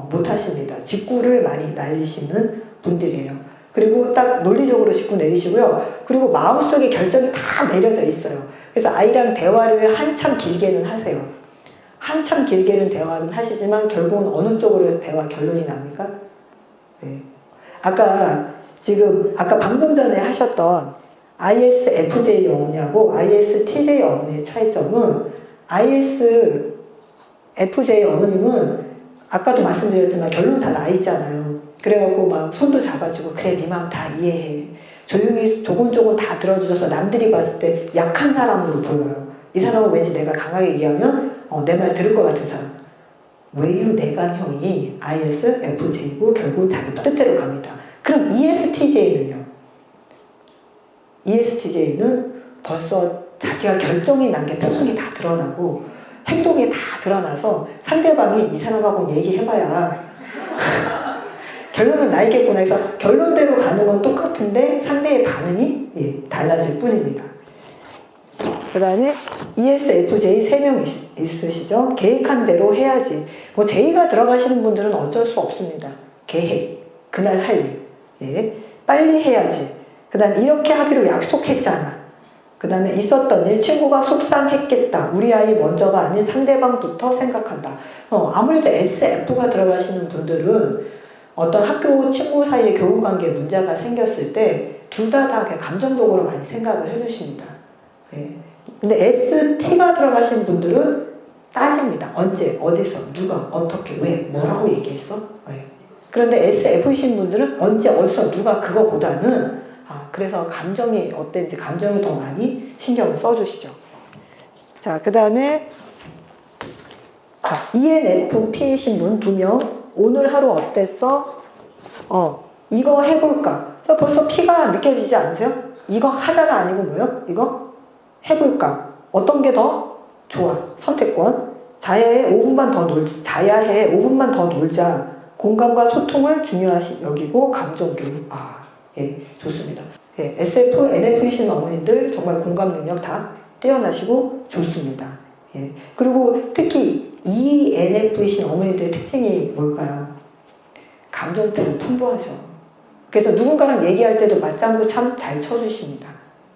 못하십니다. 직구를 많이 날리시는 분들이에요. 그리고 딱 논리적으로 직구 내리시고요. 그리고 마음속에 결정이 다 내려져 있어요. 그래서 아이랑 대화를 한참 길게는 하세요. 한참 길게는 대화는 하시지만 결국은 어느 쪽으로 대화 결론이 납니까? 네. 아까 방금 전에 하셨던 ISFJ 어머니하고 ISTJ 어머니의 차이점은 ISFJ 어머님은 아까도 말씀드렸지만 결론 다 나 있잖아요. 그래갖고 막 손도 잡아주고 그래 네 마음 다 이해해. 조용히 조곤조곤 다 들어주셔서 남들이 봤을 때 약한 사람으로 보여요. 이 사람은 왠지 내가 강하게 얘기하면 내 말 들을 것 같은 사람. 외유 내간형이 ISFJ고 결국 자기 뜻대로 갑니다. 그럼 ESTJ는요? ESTJ는 벌써 자기가 결정이 난 게 표정이 다 드러나고 행동이 다 드러나서 상대방이 이 사람하고 얘기해봐야 결론은 나 있겠구나 해서 결론대로 가는 건 똑같은데 상대의 반응이 달라질 뿐입니다. 그 다음에 ESFJ 3명 있으시죠? 계획한 대로 해야지. 뭐 J가 들어가시는 분들은 어쩔 수 없습니다. 계획, 그날 할 일, 예, 빨리 해야지. 그 다음에 이렇게 하기로 약속했잖아. 그 다음에 있었던 일, 친구가 속상했겠다. 우리 아이 먼저가 아닌 상대방부터 생각한다. 아무래도 SF가 들어가시는 분들은 어떤 학교 친구 사이에 교우관계에 문제가 생겼을 때 둘 다 그냥 감정적으로 많이 생각을 해주십니다. 예. 근데 ST가 들어가신 분들은 따집니다. 언제, 어디서, 누가, 어떻게, 왜, 뭐라고 얘기했어? 예. 그런데 SF이신 분들은 언제, 어디서, 누가 그거보다는 그래서 감정이 어땠는지 감정을 더 많이 신경을 써주시죠. 자, 그 다음에 ENFP이신 분 2명. 오늘 하루 어땠어? 이거 해볼까? 벌써 P가 느껴지지 않으세요? 이거 하자가 아니고 뭐요? 이거 해볼까? 어떤 게 더 좋아? 선택권. 자야해 5분만 더 놀자. 공감과 소통을 중요하시 여기고 감정교육. 예, 좋습니다. 예, SF, NF이신 어머님들 정말 공감 능력 다 뛰어나시고 좋습니다. 예, 그리고 특히 ENF이신 어머님들의 특징이 뭘까요? 감정표현 풍부하죠. 그래서 누군가랑 얘기할 때도 맞장구 참 잘 쳐주십니다.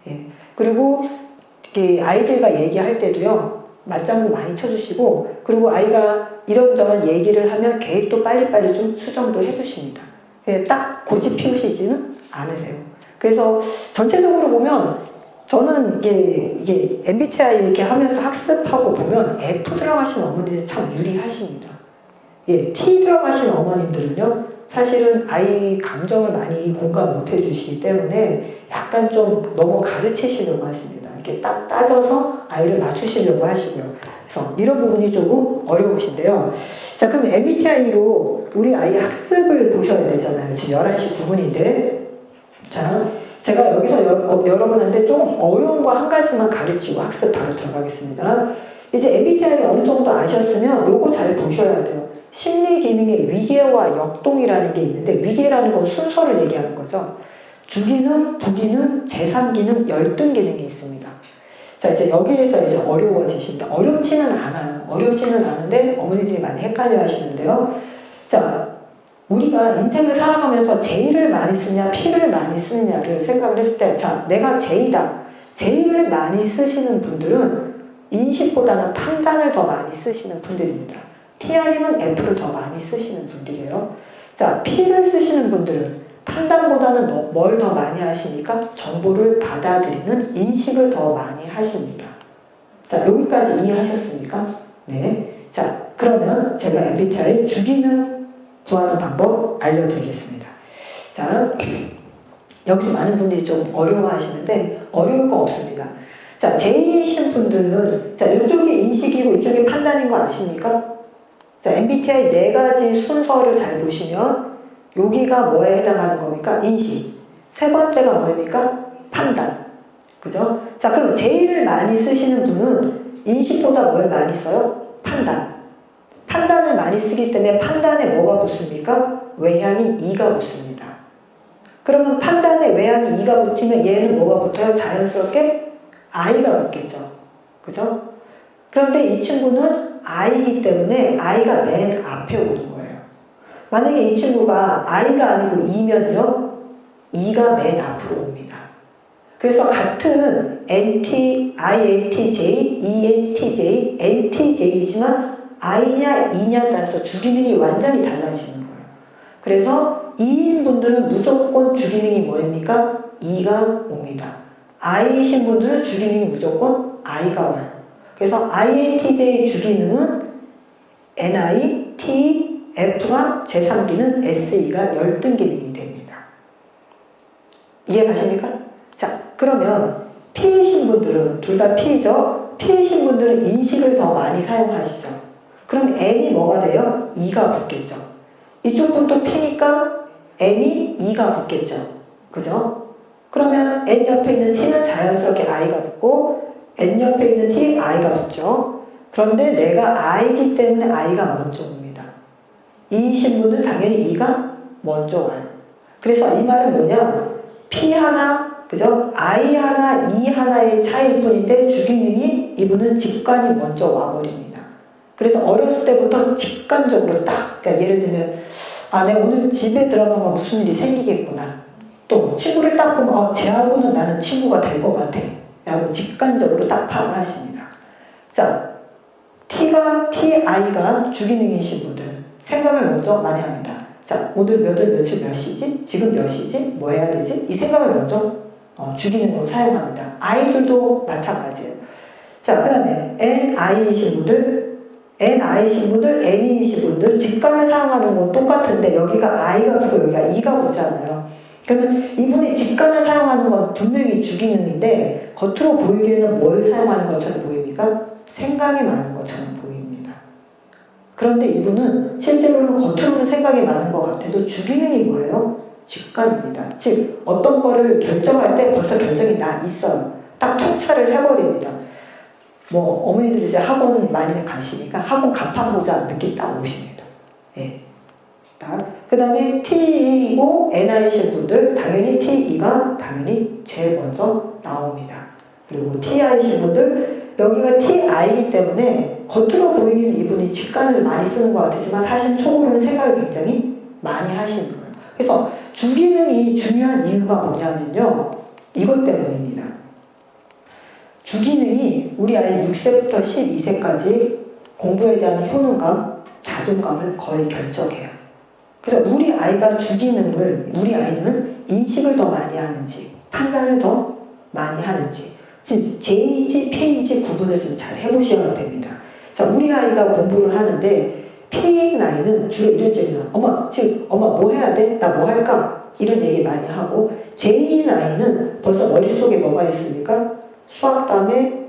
예, 그리고 아이들과 얘기할 때도요, 맞장구 많이 쳐주시고, 그리고 아이가 이런저런 얘기를 하면 계획도 빨리빨리 좀 수정도 해주십니다. 예, 딱 고집 피우시지는 않으세요. 그래서 전체적으로 보면 저는 이게 MBTI 이렇게 하면서 학습하고 보면 F 들어가신 어머니들 참 유리하십니다. 예, T 들어가신 어머님들은요, 사실은 아이 감정을 많이 공감 못 해주시기 때문에 약간 좀 너무 가르치시려고 하십니다. 이렇게 딱 따져서 아이를 맞추시려고 하시고요. 그래서 이런 부분이 조금 어려우신데요. 자, 그럼 MBTI로 우리 아이 학습을 보셔야 되잖아요. 지금 11시 9분인데. 자, 제가 여기서 여러분한테 조금 어려운 거 한 가지만 가르치고 학습 바로 들어가겠습니다. 이제 MBTI를 어느 정도 아셨으면 요거 잘 보셔야 돼요. 심리 기능의 위계와 역동이라는 게 있는데, 위계라는 건 순서를 얘기하는 거죠. 주기능, 부기능, 제3기능, 열등 기능이 있습니다. 자, 이제 여기에서 이제 어려워지신다. 어렵지는 않아요. 어렵지는 않은데 어머니들이 많이 헷갈려 하시는데요. 자, 우리가 인생을 살아가면서 J를 많이 쓰냐, P를 많이 쓰느냐를 생각을 했을 때, 자, 내가 J다. J를 많이 쓰시는 분들은 인식보다는 판단을 더 많이 쓰시는 분들입니다. T 아니면 F를 더 많이 쓰시는 분들이에요. 자, P를 쓰시는 분들은 판단보다는 뭘 더 많이 하시니까 정보를 받아들이는 인식을 더 많이 하십니다. 자, 여기까지 이해하셨습니까? 네. 자, 그러면 제가 MBTI 주기능 구하는 방법 알려드리겠습니다. 자, 여기서 많은 분들이 좀 어려워하시는데 어려울 거 없습니다. 자, J이신 분들은, 자, 이쪽이 인식이고 이쪽이 판단인 거 아십니까? 자, MBTI 4가지 순서를 잘 보시면 여기가 뭐에 해당하는 겁니까? 인식. 세 번째가 뭐입니까? 판단. 그죠? 자, 그럼 J를 많이 쓰시는 분은 인식보다 뭘 많이 써요? 판단. 판단을 많이 쓰기 때문에 판단에 뭐가 붙습니까? 외향인 E가 붙습니다. 그러면 판단에 외향인 E가 붙으면 얘는 뭐가 붙어요? 자연스럽게 I가 붙겠죠. 그죠? 그런데 이 친구는 I이기 때문에 I가 맨 앞에 오는 거예요. 만약에 이 친구가 I가 아니고 E면요, E가 맨 앞으로 옵니다. 그래서 같은 INTJ, ENTJ, NTJ이지만 I냐 E냐에 따라서 주기능이 완전히 달라지는 거예요. 그래서 E인 분들은 무조건 주기능이 뭐입니까? E가 옵니다. I이신 분들은 주기능이 무조건 I가 와요. 그래서 INTJ 주기능은 NI, T, F가 제3기능 SE가 열등 기능이 됩니다. 이해가십니까? 자, 그러면 P이신 분들은, 둘 다 P죠? P이신 분들은 인식을 더 많이 사용하시죠. 그럼 N이 뭐가 돼요? E가 붙겠죠. 이쪽 분도 P니까 N이 E가 붙겠죠. 그죠? 그러면 N 옆에 있는 T는 자연스럽게 I가 붙고 N 옆에 있는 T, I가 붙죠. 그런데 내가 I이기 때문에 I가 먼저 옵니다. E이신 분은 당연히 E가 먼저 와요. 그래서 이 말은 뭐냐? P 하나, 그죠? I 하나, E 하나의 차이일 뿐인데 주기능이 이분은 직관이 먼저 와버립니다. 그래서 어렸을 때부터 직관적으로 딱, 그러니까 예를 들면, 아, 내가 오늘 집에 들어가면 무슨 일이 생기겠구나. 또 친구를 딱 보면, 쟤하고는 나는 친구가 될 것 같아. 라고 직관적으로 딱 파악을 하십니다. 자, TI가 주기능이신 분들은 생각을 먼저 많이 합니다. 자, 오늘 며칠 몇 시지? 지금 몇 시지? 뭐 해야 되지? 이 생각을 먼저 주기능으로 사용합니다. 아이들도 마찬가지예요. 자, 그 다음에 NI이신 분들, N이신 분들 직관을 사용하는 건 똑같은데 여기가 I가 붙고 여기가 E가 붙잖아요. 그러면 이분이 직관을 사용하는 건 분명히 주기능인데 겉으로 보이기에는 뭘 사용하는 것처럼 보입니까? 생각이 많은 것처럼 보입니다. 그런데 이분은 실제로는 겉으로는 생각이 많은 것 같아도 주기능이 뭐예요? 직관입니다. 즉 어떤 거를 결정할 때 벌써 결정이 나 있어요. 딱 통찰을 해버립니다. 뭐 어머니들 이제 학원 많이 가시니까 학원 간판 보자 느낌 딱 오십니다. 예. 그 다음에 T이고 Ni이신 분들 당연히 T가 당연히 제일 먼저 나옵니다. 그리고 Ti이신 분들 여기가 Ti이기 때문에 겉으로 보이기는 이분이 직관을 많이 쓰는 것 같지만 사실 속으로는 생각을 굉장히 많이 하시는 거예요. 그래서 주기능이 중요한 이유가 뭐냐면요. 이것 때문입니다. 주기능이 우리 아이 6세부터 12세까지 공부에 대한 효능감, 자존감을 거의 결정해요. 그래서 우리 아이가 주기능을, 우리 아이는 인식을 더 많이 하는지, 판단을 더 많이 하는지, 지금 J인지 P인지 구분을 좀 잘 해보셔야 됩니다. 자, 우리 아이가 공부를 하는데 P인 아이는 주로 이런 얘기 나와요. 엄마, 지금 엄마 뭐 해야 돼? 나 뭐 할까? 이런 얘기 많이 하고, J인 아이는 벌써 머릿속에 뭐가 있습니까? 수학 다음에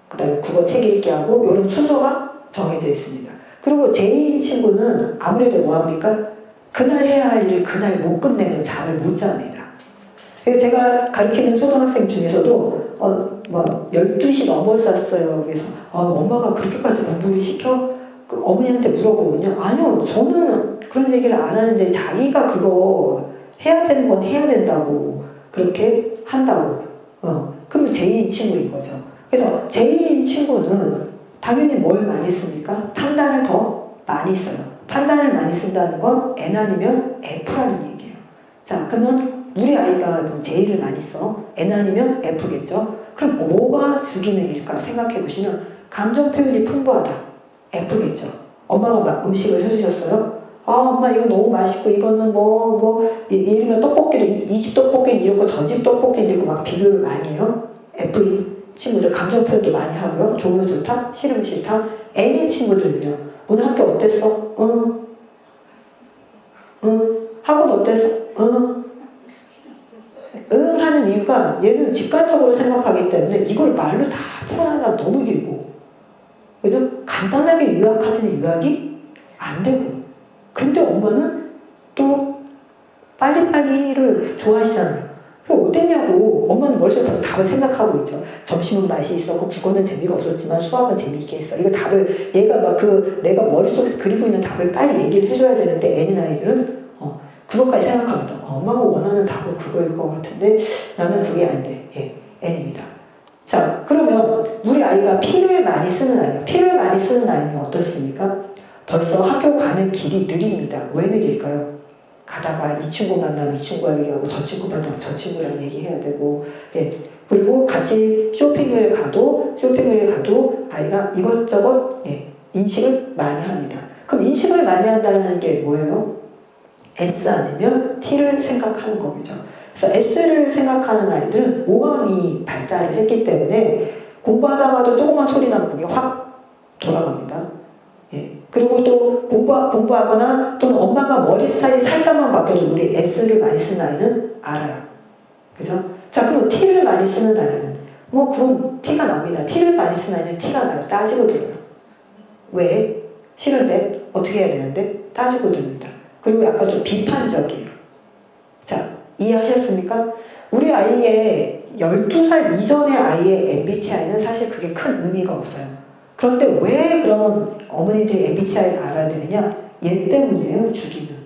그 다음에 국어 책 읽기 하고 이런 순서가 정해져 있습니다. 그리고 J인 친구는 아무래도 뭐합니까? 그날 해야 할 일을 그날 못 끝내면 잠을 못 잡니다. 그래서 제가 가르치는 초등학생 중에서도 12시 넘었었어요. 그래서 엄마가 그렇게까지 공부를 시켜? 그 어머니한테 물어보면요. 아니요, 저는 그런 얘기를 안 하는데 자기가 그거 해야 되는 건 해야 된다고 그렇게 한다고. 그러면 J인 친구인 거죠. 그래서 J인 친구는 당연히 뭘 많이 씁니까? 판단을 더 많이 써요. 판단을 많이 쓴다는 건 N 아니면 F라는 얘기예요. 자, 그러면 우리 아이가 그럼 J를 많이 써. N 아니면 F겠죠. 그럼 뭐가 주기능일까 생각해 보시면 감정 표현이 풍부하다. F겠죠. 엄마가 막 음식을 해주셨어요. 엄마 이거 너무 맛있고 이거는 예를 들면 떡볶이도 이 집 떡볶이는 이렇고 저 집 떡볶이는 이렇고 막 비교를 많이 해요. F인 친구들 감정 표현도 많이 하고요. 좋으면 좋다, 싫으면 싫다. N인 친구들은요. 오늘 학교 어땠어? 학원 어땠어? 하는 이유가 얘는 직관적으로 생각하기 때문에 이걸 말로 다 표현하려면 너무 길고, 그죠? 간단하게 요약하지는 요약이 안 되고. 근데 엄마는 또 빨리빨리를 좋아하시잖아요. 그게 어땠냐고. 엄마는 머릿속에 벌써 답을 생각하고 있죠. 점심은 맛이 있었고 국어는 재미가 없었지만 수학은 재미있게 했어. 이거 답을 얘가 내가 머릿속에서 그리고 있는 답을 빨리 얘기를 해줘야 되는데 N인 아이들은 그것까지 생각합니다. 엄마가 원하는 답은 그거일 것 같은데 나는 그게 아닌데. 예, N입니다. 자, 그러면 우리 아이가 P를 많이 쓰는 아이예요. P를 많이 쓰는 아이는 어떻습니까? 벌써 학교 가는 길이 느립니다. 왜 느릴까요? 가다가 이 친구 만나면 이 친구와 얘기하고 저 친구 만나면 저 친구랑 얘기해야 되고, 예. 그리고 같이 쇼핑을 가도 아이가 이것저것 인식을 많이 합니다. 그럼 인식을 많이 한다는 게 뭐예요? S 아니면 T를 생각하는 거겠죠. 그래서 S를 생각하는 아이들은 오감이 발달을 했기 때문에 공부하다가도 조그만 소리 나면 그게 확 돌아갑니다. 예. 그리고 또 공부하거나 또는 엄마가 머리 스타일이 살짝만 바뀌어도 우리 S를 많이 쓰는 아이는 알아요. 그죠? 자, 그럼 T를 많이 쓰는 아이는 그건 T가 납니다. T를 많이 쓰는 아이는 T가 나요. 따지고 들어요. 왜? 싫은데? 어떻게 해야 되는데? 따지고 듭니다. 그리고 약간 좀 비판적이에요. 자, 이해하셨습니까? 우리 아이의 12살 이전의 아이의 MBTI는 사실 그게 큰 의미가 없어요. 그런데 왜 그러면 어머니들이 MBTI를 알아야 되느냐? 얘 때문이에요, 주기능.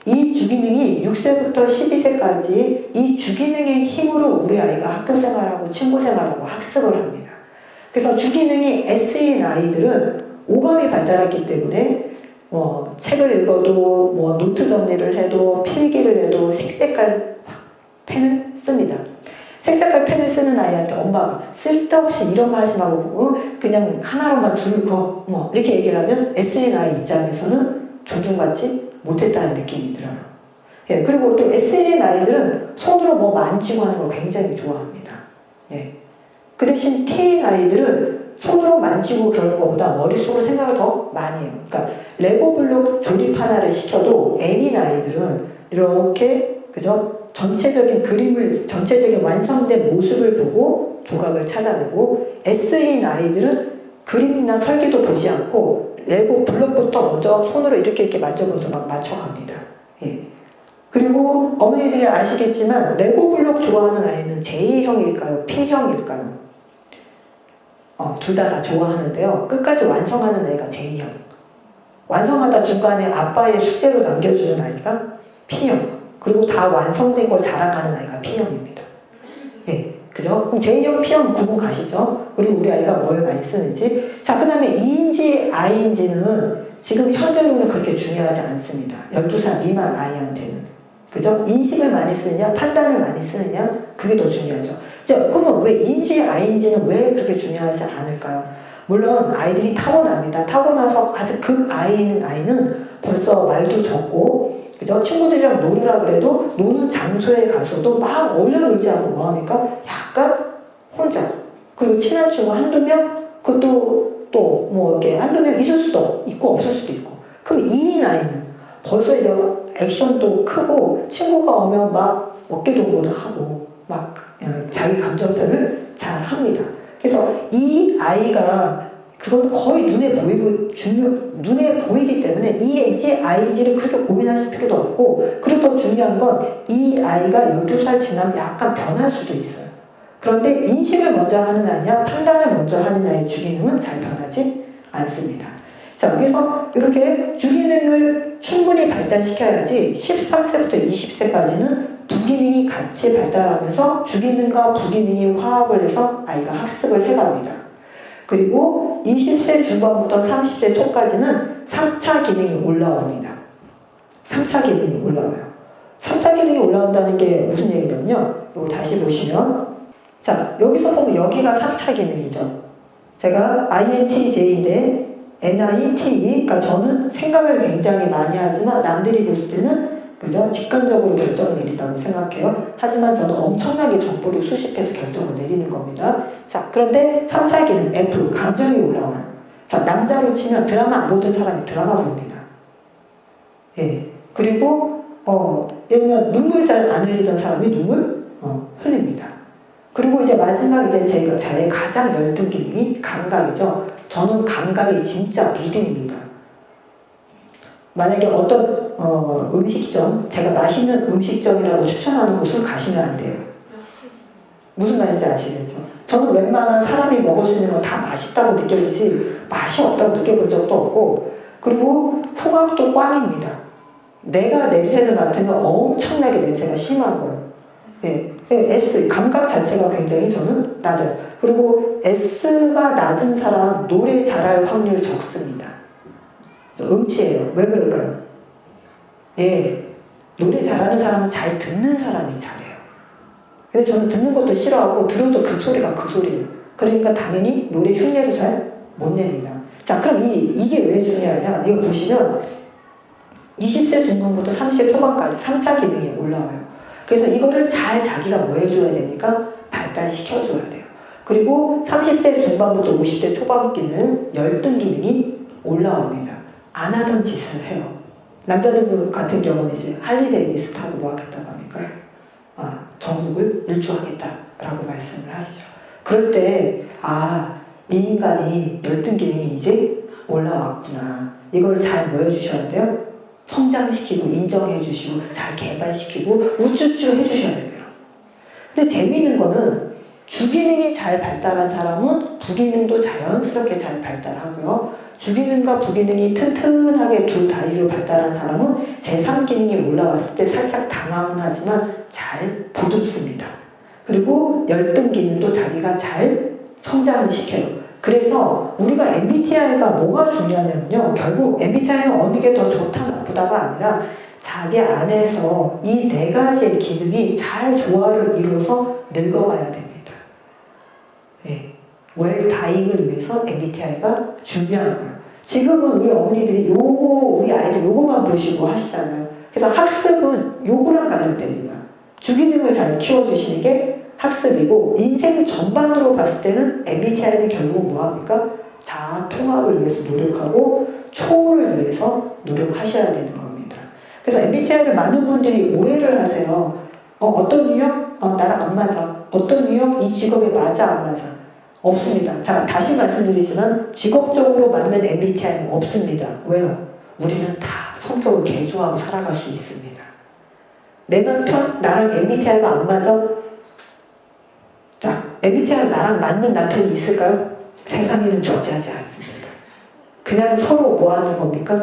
이 주기능이 6세부터 12세까지 이 주기능의 힘으로 우리 아이가 학교 생활하고 친구 생활하고 학습을 합니다. 그래서 주기능이 S인 아이들은 오감이 발달했기 때문에 책을 읽어도 노트 정리를 해도 필기를 해도 색색깔 펜을 씁니다. 색색깔 펜을 쓰는 아이한테 엄마가 쓸데없이 이런 거 하지 말고 그냥 하나로만 줄 거 이렇게 얘기를 하면 S인 아이 입장에서는 존중받지 못했다는 느낌이 들어요. 예, 그리고 또 S인 아이들은 손으로 뭐 만지고 하는 걸 굉장히 좋아합니다. 예. 그 대신 T인 아이들은 손으로 만지고 그러는 것보다 머릿속으로 생각을 더 많이 해요. 그러니까 레고 블록 조립 하나를 시켜도 N인 아이들은 이렇게 그죠? 전체적인 완성된 모습을 보고 조각을 찾아내고, S인 아이들은 그림이나 설계도 보지 않고 레고 블록부터 먼저 손으로 이렇게 만져보면서 막 맞춰갑니다. 예. 그리고 어머니들이 아시겠지만 레고 블록 좋아하는 아이는 J형일까요? P형일까요? 둘 다 좋아하는데요. 끝까지 완성하는 아이가 J형. 완성하다 중간에 아빠의 숙제로 남겨주는 아이가 P형. 그리고 다 완성된 걸 자랑하는 아이가 P형입니다. 예, 그죠? 그럼 J형, P형 구분 가시죠? 그리고 우리 아이가 뭘 많이 쓰는지. 자, 그 다음에 E인지 I인지는 지금 현재로는 그렇게 중요하지 않습니다. 12살 미만 아이한테는. 그죠? 인식을 많이 쓰느냐, 판단을 많이 쓰느냐, 그게 더 중요하죠. 자, 그러면 왜 E인지 I인지는 왜 그렇게 중요하지 않을까요? 물론 아이들이 타고납니다. 타고나서 아주 아이는 벌써 말도 적고, 그죠? 친구들이랑 놀으라 그래도 노는 장소에 가서도 막 어울려 놀지 않고 뭐합니까? 약간 혼자. 그리고 친한 친구 한두 명, 그것도 또 뭐 이렇게 한두 명 있을 수도 있고 없을 수도 있고. 그럼 2인 아이는 벌써 이제 액션도 크고 친구가 오면 막 어깨동무를 하고 막 자기 감정 표현을 잘 합니다. 그래서 이 아이가 그건 거의 눈에 보이기 때문에 ENG, ING를 그렇게 고민하실 필요도 없고, 그리고 더 중요한 건 이 아이가 12살 지나면 약간 변할 수도 있어요. 그런데 인식을 먼저 하는 아이냐 판단을 먼저 하는 아이의 주기능은 잘 변하지 않습니다. 자, 그래서 이렇게 주기능을 충분히 발달시켜야지 13세부터 20세까지는 부기능이 같이 발달하면서 주기능과 부기능이 화합을 해서 아이가 학습을 해갑니다. 그리고 20세 중반부터 30세 초까지는 3차 기능이 올라옵니다. 3차 기능이 올라와요. 3차 기능이 올라온다는 게 무슨 얘기냐면요. 이거 다시 보시면, 자, 여기서 보면 여기가 3차 기능이죠. 제가 INTJ인데 NIT, 그러니까 저는 생각을 굉장히 많이 하지만 남들이 볼 때는 그죠? 직관적으로 결정을 내린다고 생각해요. 하지만 저는 엄청나게 정보를 수집해서 결정을 내리는 겁니다. 자, 그런데 3차 기능 F, 감정이 올라와요. 자, 남자로 치면 드라마 안 보던 사람이 드라마 봅니다. 예. 그리고 예를 들면 눈물 잘 안 흘리던 사람이 눈물 흘립니다. 그리고 이제 마지막 이제 제의 가장 열등 기능이 감각이죠. 저는 감각이 진짜 무딘입니다. 만약에 어떤 음식점, 제가 맛있는 음식점이라고 추천하는 곳을 가시면 안 돼요. 무슨 말인지 아시겠죠? 저는 웬만한 사람이 먹을 수 있는 거 다 맛있다고 느껴지지 맛이 없다고 느껴본 적도 없고, 그리고 후각도 꽝입니다. 내가 냄새를 맡으면 엄청나게 냄새가 심한 거예요. 예. S, 감각 자체가 굉장히 저는 낮아요. 그리고 S가 낮은 사람 노래 잘할 확률 적습니다. 음치예요. 왜 그럴까요? 예, 노래 잘하는 사람은 잘 듣는 사람이 잘해요. 그래서 저는 듣는 것도 싫어하고 들어도 그 소리가 그 소리예요. 그러니까 당연히 노래 흉내도 잘 못 냅니다. 자, 그럼 이게 왜 중요하냐? 이거 보시면 20세 중반부터 30세 초반까지 3차 기능이 올라와요. 그래서 이거를 잘 자기가 뭐 해줘야 됩니까? 발달시켜줘야 돼요. 그리고 30대 중반부터 50대 초반기는 열등 기능이 올라옵니다. 안 하던 짓을 해요. 남자들 같은 경우는 이제 할리 데이비스 타고 뭐 하겠다고 합니까? 전국을 일주하겠다라고 말씀을 하시죠. 그럴 때, 이 인간이 열등 기능이 이제 올라왔구나. 이걸 잘 뭐 해주셔야 돼요? 성장시키고 인정해주시고 잘 개발시키고 우쭈쭈 해주셔야 돼요. 근데 재미있는 거는 주기능이 잘 발달한 사람은 부기능도 자연스럽게 잘 발달하고요. 주기능과 부기능이 튼튼하게 두 다리로 발달한 사람은 제3기능이 올라왔을 때 살짝 당황은 하지만 잘 보듬습니다. 그리고 열등 기능도 자기가 잘 성장을 시켜요. 그래서 우리가 MBTI가 뭐가 중요하냐면요. 결국 MBTI는 어느 게 더 좋다 나쁘다가 아니라 자기 안에서 이 네 가지의 기능이 잘 조화를 이루어서 늙어가야 됩니다. 네. 웰다잉을 위해서 MBTI가 중요한 거예요. 지금은 우리 어머니들이 우리 아이들 요거만 보시고 하시잖아요. 그래서 학습은 요거랑 관련됩니다. 주기능을 잘 키워주시는 게 학습이고, 인생 전반으로 봤을 때는 MBTI는 결국 뭐합니까? 자아 통합을 위해서 노력하고 초월을 위해서 노력하셔야 되는 겁니다. 그래서 MBTI를 많은 분들이 오해를 하세요. 어떤 유형? 나랑 안 맞아. 어떤 유형? 이 직업에 맞아, 안 맞아? 없습니다. 자, 다시 말씀드리지만 직업적으로 맞는 MBTI는 없습니다. 왜요? 우리는 다 성격을 개조하고 살아갈 수 있습니다. 내 남편, 나랑 MBTI가 안 맞아? 자, MBTI가 나랑 맞는 남편이 있을까요? 세상에는 존재하지 않습니다. 그냥 서로 뭐 하는 겁니까?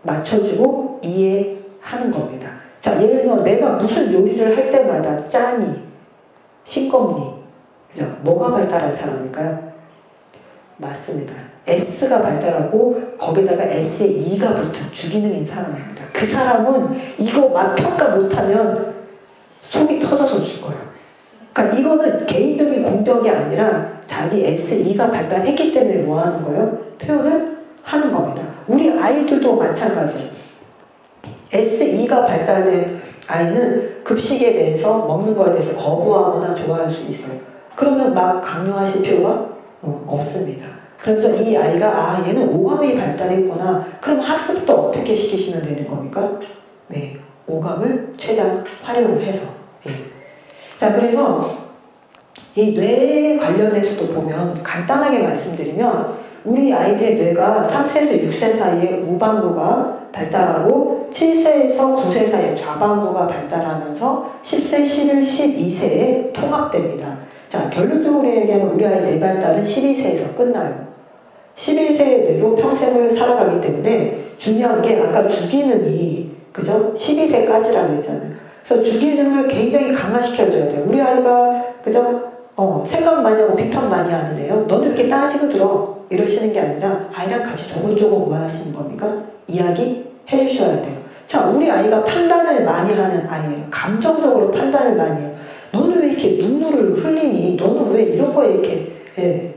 맞춰주고 이해하는 겁니다. 자, 예를 들어 내가 무슨 요리를 할 때마다 짠이, 싱겁니, 그죠? 뭐가 발달한 사람일까요? 맞습니다. S가 발달하고 거기다가 S에 E가 붙은 주기능인 사람입니다. 그 사람은 이거 맛 평가 못하면 속이 터져서 죽어요. 그러니까 이거는 개인적인 공격이 아니라 자기 SE가 발달했기 때문에 뭐 하는 거예요? 표현을 하는 겁니다. 우리 아이들도 마찬가지예요. SE가 발달된 아이는 급식에 대해서 먹는 거에 대해서 거부하거나 좋아할 수 있어요. 그러면 막 강요하실 필요가 없습니다. 그러면서 이 아이가 얘는 오감이 발달했구나. 그럼 학습도 어떻게 시키시면 되는 겁니까? 네, 오감을 최대한 활용을 해서. 예. 자, 그래서 이 뇌 관련해서도 보면 간단하게 말씀드리면 우리 아이들의 뇌가 3세에서 6세 사이에 우방부가 발달하고 7세에서 9세 사이에 좌방부가 발달하면서 10세, 11, 12세에 통합됩니다. 자, 결론적으로 얘기하면 우리 아이 뇌 발달은 12세에서 끝나요. 12세의 뇌로 평생을 살아가기 때문에 중요한 게 아까 주기능이 그죠? 12세까지라고 했잖아요. 그래서 주기능을 굉장히 강화시켜줘야 돼요. 우리 아이가 그죠? 생각 많이 하고 비판 많이 하는데요. 너는 이렇게 따지고 들어. 이러시는 게 아니라 아이랑 같이 조곤조곤 뭐 하시는 겁니까? 이야기 해주셔야 돼요. 자, 우리 아이가 판단을 많이 하는 아이예요. 감정적으로 판단을 많이 해요. 너는 왜 이렇게 눈물을 흘리니? 너는 왜 이런 거에 이렇게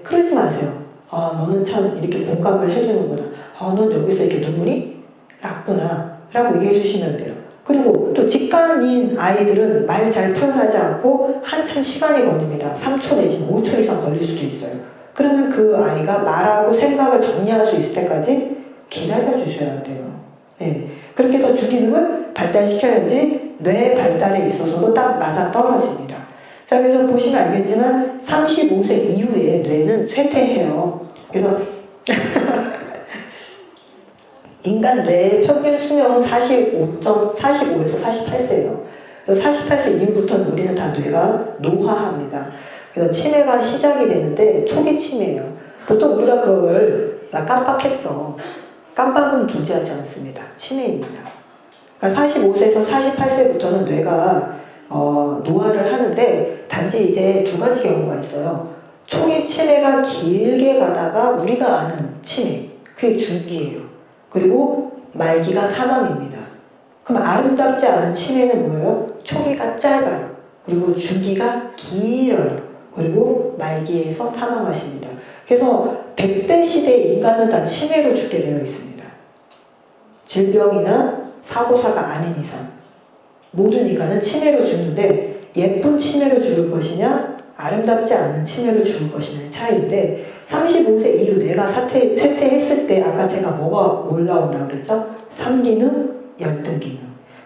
그러지 마세요. 너는 참 이렇게 공감을 해주는구나. 넌 여기서 이렇게 눈물이 났구나 라고 얘기해 주시면 돼요. 그리고 또 직관인 아이들은 말 잘 표현하지 않고 한참 시간이 걸립니다. 3초 내지는 5초 이상 걸릴 수도 있어요. 그러면 그 아이가 말하고 생각을 정리할 수 있을 때까지 기다려 주셔야 돼요. 네. 그렇게 해서 주기능을 발달시켜야지 뇌 발달에 있어서도 딱 맞아 떨어집니다. 자, 그래서 보시면 알겠지만 35세 이후에 뇌는 쇠퇴해요. 그래서 인간 뇌의 평균 수명은 45에서 48세예요. 그래서 48세 이후부터는 우리는 다 뇌가 노화합니다. 그래서 치매가 시작이 되는데 초기 치매예요. 보통 우리가 그걸 나 깜빡했어. 깜빡은 존재하지 않습니다. 치매입니다. 그러니까 45세에서 48세부터는 뇌가 노화를 하는데 단지 이제 두 가지 경우가 있어요. 초기 치매가 길게 가다가 우리가 아는 치매, 그게 중기예요. 그리고 말기가 사망입니다. 그럼 아름답지 않은 치매는 뭐예요? 초기가 짧아요. 그리고 중기가 길어요. 그리고 말기에서 사망하십니다. 그래서 100대 시대의 인간은 다 치매로 죽게 되어 있습니다. 질병이나 사고사가 아닌 이상 모든 인간은 치매로 죽는데 예쁜 치매로 죽을 것이냐 아름답지 않은 치매로 죽을 것이냐의 차이인데 35세 이후 뇌가 쇠퇴했을 때 아까 제가 뭐가 올라온다고 그랬죠? 3기능, 열등기능.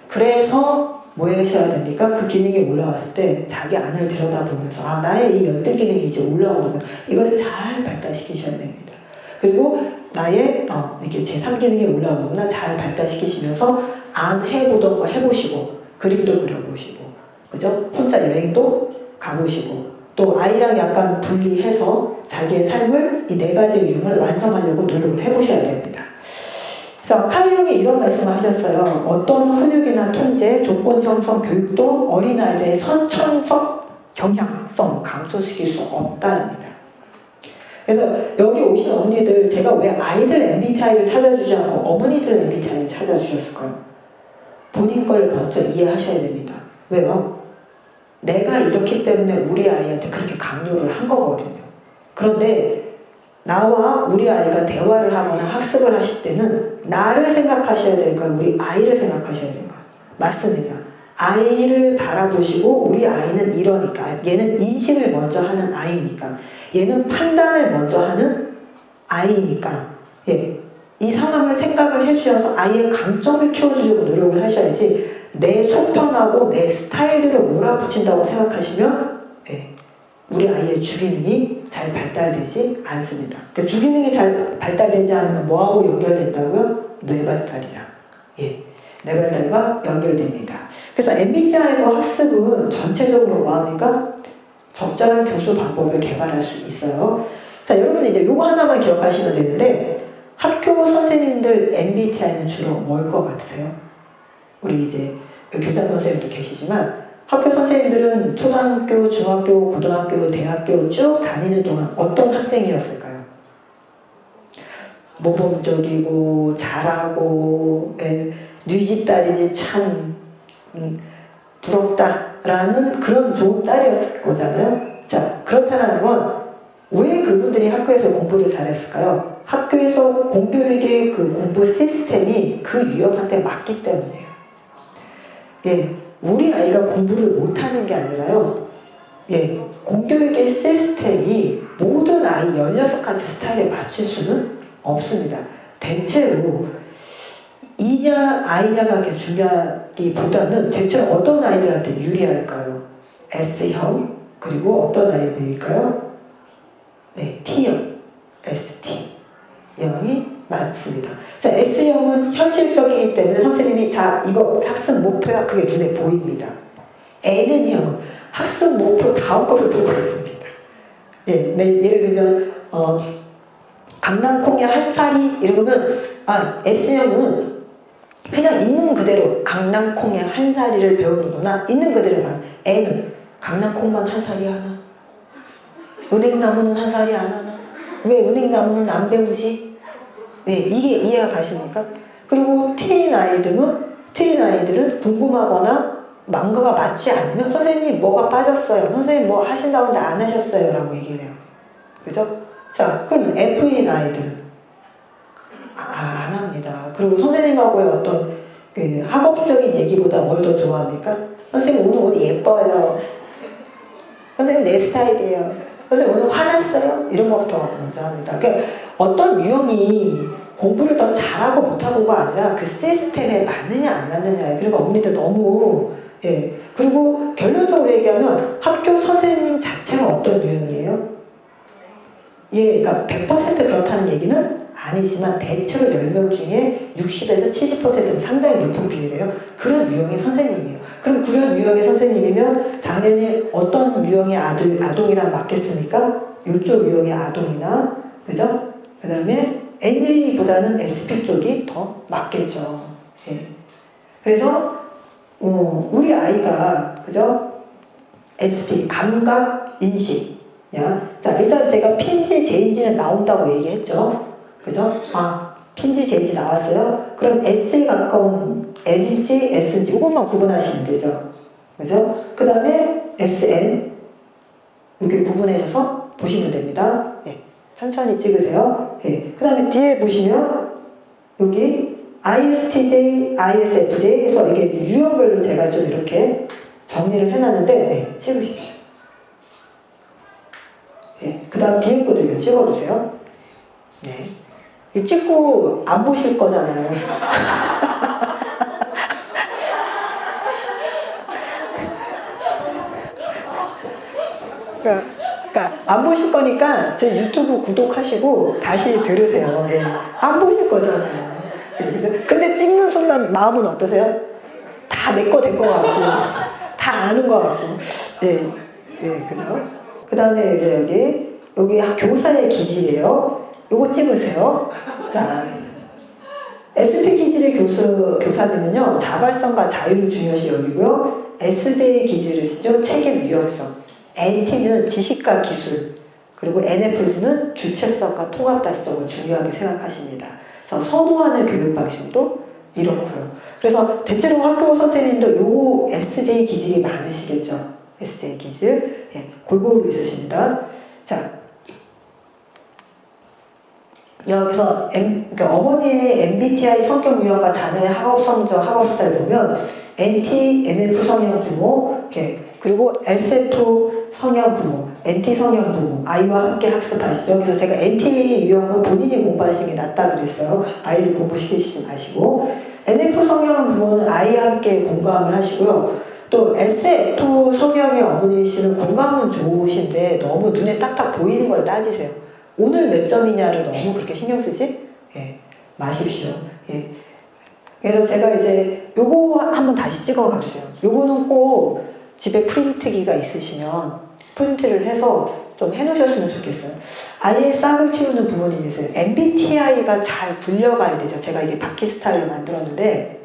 그래서 뭐 하셔야 됩니까? 그 기능이 올라왔을 때 자기 안을 들여다보면서 나의 이 열등기능이 이제 올라오는 거 이걸 잘 발달시키셔야 됩니다. 그리고 나의 이게 제 3기능이 올라오는구나 잘 발달시키시면서 안 해보던 거 해보시고 그림도 그려보시고 그죠? 혼자 여행도 가보시고 또 아이랑 약간 분리해서 자기의 삶을 이 4가지 유형을 완성하려고 노력을 해보셔야 됩니다. 그래서 칼 융이 이런 말씀을 하셨어요. 어떤 훈육이나 통제, 조건 형성 교육도 어린아이들의 선천적 경향성 감소시킬 수 없다입니다. 그래서 여기 오신 어머니들 제가 왜 아이들 MBTI를 찾아주지 않고 어머니들 MBTI를 찾아주셨을까요? 본인 걸 먼저 이해하셔야 됩니다. 왜요? 내가 이렇기 때문에 우리 아이한테 그렇게 강요를 한 거거든요. 그런데 나와 우리 아이가 대화를 하거나 학습을 하실 때는 나를 생각하셔야 될까요? 우리 아이를 생각하셔야 될까요? 맞습니다. 아이를 바라보시고 우리 아이는 이러니까 얘는 인식을 먼저 하는 아이니까 얘는 판단을 먼저 하는 아이니까 이 상황을 생각을 해주셔서 아이의 강점을 키워주려고 노력을 하셔야지 내 속편하고 내 스타일대로 몰아붙인다고 생각하시면 우리 아이의 주기능이 잘 발달되지 않습니다. 그러니까 주기능이 잘 발달되지 않으면 뭐하고 연결된다고요? 뇌발달이랑 뇌발달과 연결됩니다. 그래서 MBTI와 학습은 전체적으로 뭐합니까? 적절한 교수 방법을 개발할 수 있어요. 자, 여러분 이제 요거 하나만 기억하시면 되는데 학교 선생님들 MBTI는 주로 뭘 것 같으세요? 우리 이제 교장 선생님도 계시지만 학교 선생님들은 초등학교, 중학교, 고등학교, 대학교 쭉 다니는 동안 어떤 학생이었을까요? 모범적이고 잘하고 뉘집 딸이지 참 부럽다라는 그런 좋은 딸이었을 거잖아요. 자, 그렇다는 건 왜 그분들이 학교에서 공부를 잘했을까요? 학교에서 공교육의 그 공부 시스템이 그 유형한테 맞기 때문이에요. 우리 아이가 공부를 못하는 게 아니라요. 예, 공교육의 시스템이 모든 아이 16가지 스타일에 맞출 수는 없습니다. 대체로 이냐 아이냐가 이렇게 중요하기보다는 대체로 어떤 아이들한테 유리할까요? S형, 그리고 어떤 아이들일까요? 네, T형, ST형이 많습니다. 자, S형은 현실적이기 때문에 선생님이 자, 이거 학습 목표야, 그게 눈에 보입니다. N형은 학습 목표 다음 거를 보고 있습니다. 예, 예를 들면 강낭콩야 한 살이 이러면 S형은 그냥 있는 그대로 강낭콩야 한 살이를 배우는구나. 있는 그대로 말하면 N은 강낭콩만 한 살이 하나? 은행나무는 한 살이 안 하나? 왜 은행나무는 안 배우지? 네, 이게 이해가 가십니까? 그리고 T인 아이들은 궁금하거나 망가가 맞지 않으면 선생님 뭐가 빠졌어요. 선생님 뭐 하신다고 했는데 안 하셨어요. 라고 얘기를 해요. 그죠? 자, 그럼 F인 아이들은 안 합니다. 그리고 선생님하고의 어떤 그 학업적인 얘기보다 뭘 더 좋아합니까? 선생님 오늘 옷이 예뻐요. 선생님 내 스타일이에요. 선생님 오늘 화났어요? 이런 것부터 먼저 합니다. 그러니까 어떤 유형이 공부를 더 잘하고 못하고가 아니라 그 시스템에 맞느냐 안 맞느냐. 그리고 어머니들 너무 그리고 결론적으로 얘기하면 학교 선생님 자체가 어떤 유형이에요? 그러니까 100% 그렇다는 얘기는 아니지만 대체로 10명 중에 60에서 70%는 상당히 높은 비율이에요. 그런 유형의 선생님이에요. 그럼 그런 유형의 선생님이면 당연히 어떤 유형의 아동이랑 맞겠습니까? 이쪽 유형의 아동이나, 그죠? 그 다음에 NA보다는 SP 쪽이 더 맞겠죠. 그래서 우리 아이가, 그죠? SP, 감각, 인식. 자, 일단 제가 핀지, 제이지는 나온다고 얘기했죠. 그죠? 핀지, 제이지 나왔어요. 그럼 S에 가까운 N인지 S인지 이것만 구분하시면 되죠. 그죠? 그 다음에 SN 이렇게 구분해서 보시면 됩니다. 천천히 찍으세요. 그 다음에 뒤에 보시면 여기 ISTJ, ISFJ 해서 이게 유형별로 제가 좀 이렇게 정리를 해놨는데 찍으십시오. 그 다음 뒤에 것도 이거 찍어주세요. 이 찍고 안 보실 거잖아요. 그러니까 안 보실 거니까 제 유튜브 구독하시고 다시 들으세요. 안 보실 거잖아요. 근데 찍는 순간 마음은 어떠세요? 다 내 거 된 거 같고 다 아는 거 같고 그죠? 그 다음에 이제 여기 교사의 기질이에요. 요거 찍으세요. 자, SP 기질의 교사님은요, 자발성과 자유를 중요시 여기고요. SJ 기질이시죠, 책임 유연성. NT는 지식과 기술. 그리고 NF는 주체성과 통합 달성을 중요하게 생각하십니다. 그래서 선호하는 교육 방식도 이렇고요. 그래서 대체로 학교 선생님도 요 SJ 기질이 많으시겠죠. SJ 기질. 골고루 있으십니다. 자, 여기서 그러니까 어머니의 MBTI 성격 유형과 자녀의 학업 성적, 학업 스타일 보면 NT, NF 성향 부모, 그리고 SF 성향 부모, NT 성향 부모, 아이와 함께 학습하시죠. 그래서 제가 NT 유형은 본인이 공부하시는 게 낫다 그랬어요. 아이를 공부시키지 마시고. NF 성향 부모는 아이와 함께 공감을 하시고요. 또 SF 성향의 어머니시는 공감은 좋으신데 너무 눈에 딱딱 보이는 걸 따지세요. 오늘 몇 점이냐를 너무 그렇게 신경 쓰지 마십시오. 그래서 제가 이제 요거 한번 다시 찍어 가주세요. 요거는 꼭 집에 프린트기가 있으시면 프린트를 해서 좀 해놓으셨으면 좋겠어요. 아예 싹을 틔우는 부모님이세요. MBTI가 잘 굴려가야 되죠. 제가 이게 바퀴 스타일로 만들었는데